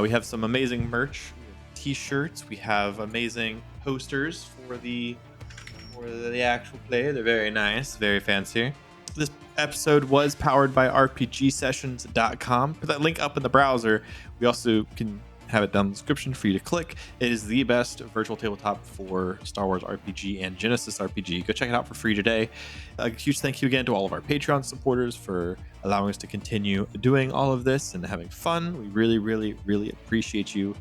We have some amazing merch, t-shirts. We have amazing posters for the actual play. They're very nice, very fancy. This episode was powered by RPGsessions.com. Put that link up in the browser. We also can have it down in the description for you to click. It is the best virtual tabletop for Star Wars RPG and Genesys RPG. Go check it out for free today. A huge thank you again to all of our Patreon supporters for allowing us to continue doing all of this and having fun. We really, really, really appreciate you.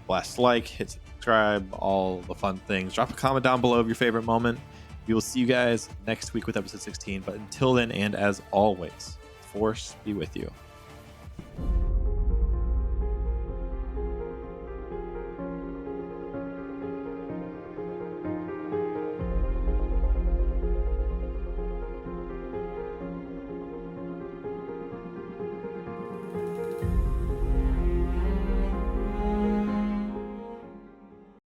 Blast like, hit subscribe, all the fun things. Drop a comment down below of your favorite moment. We will see you guys next week with episode 16. But until then, and as always, Force be with you.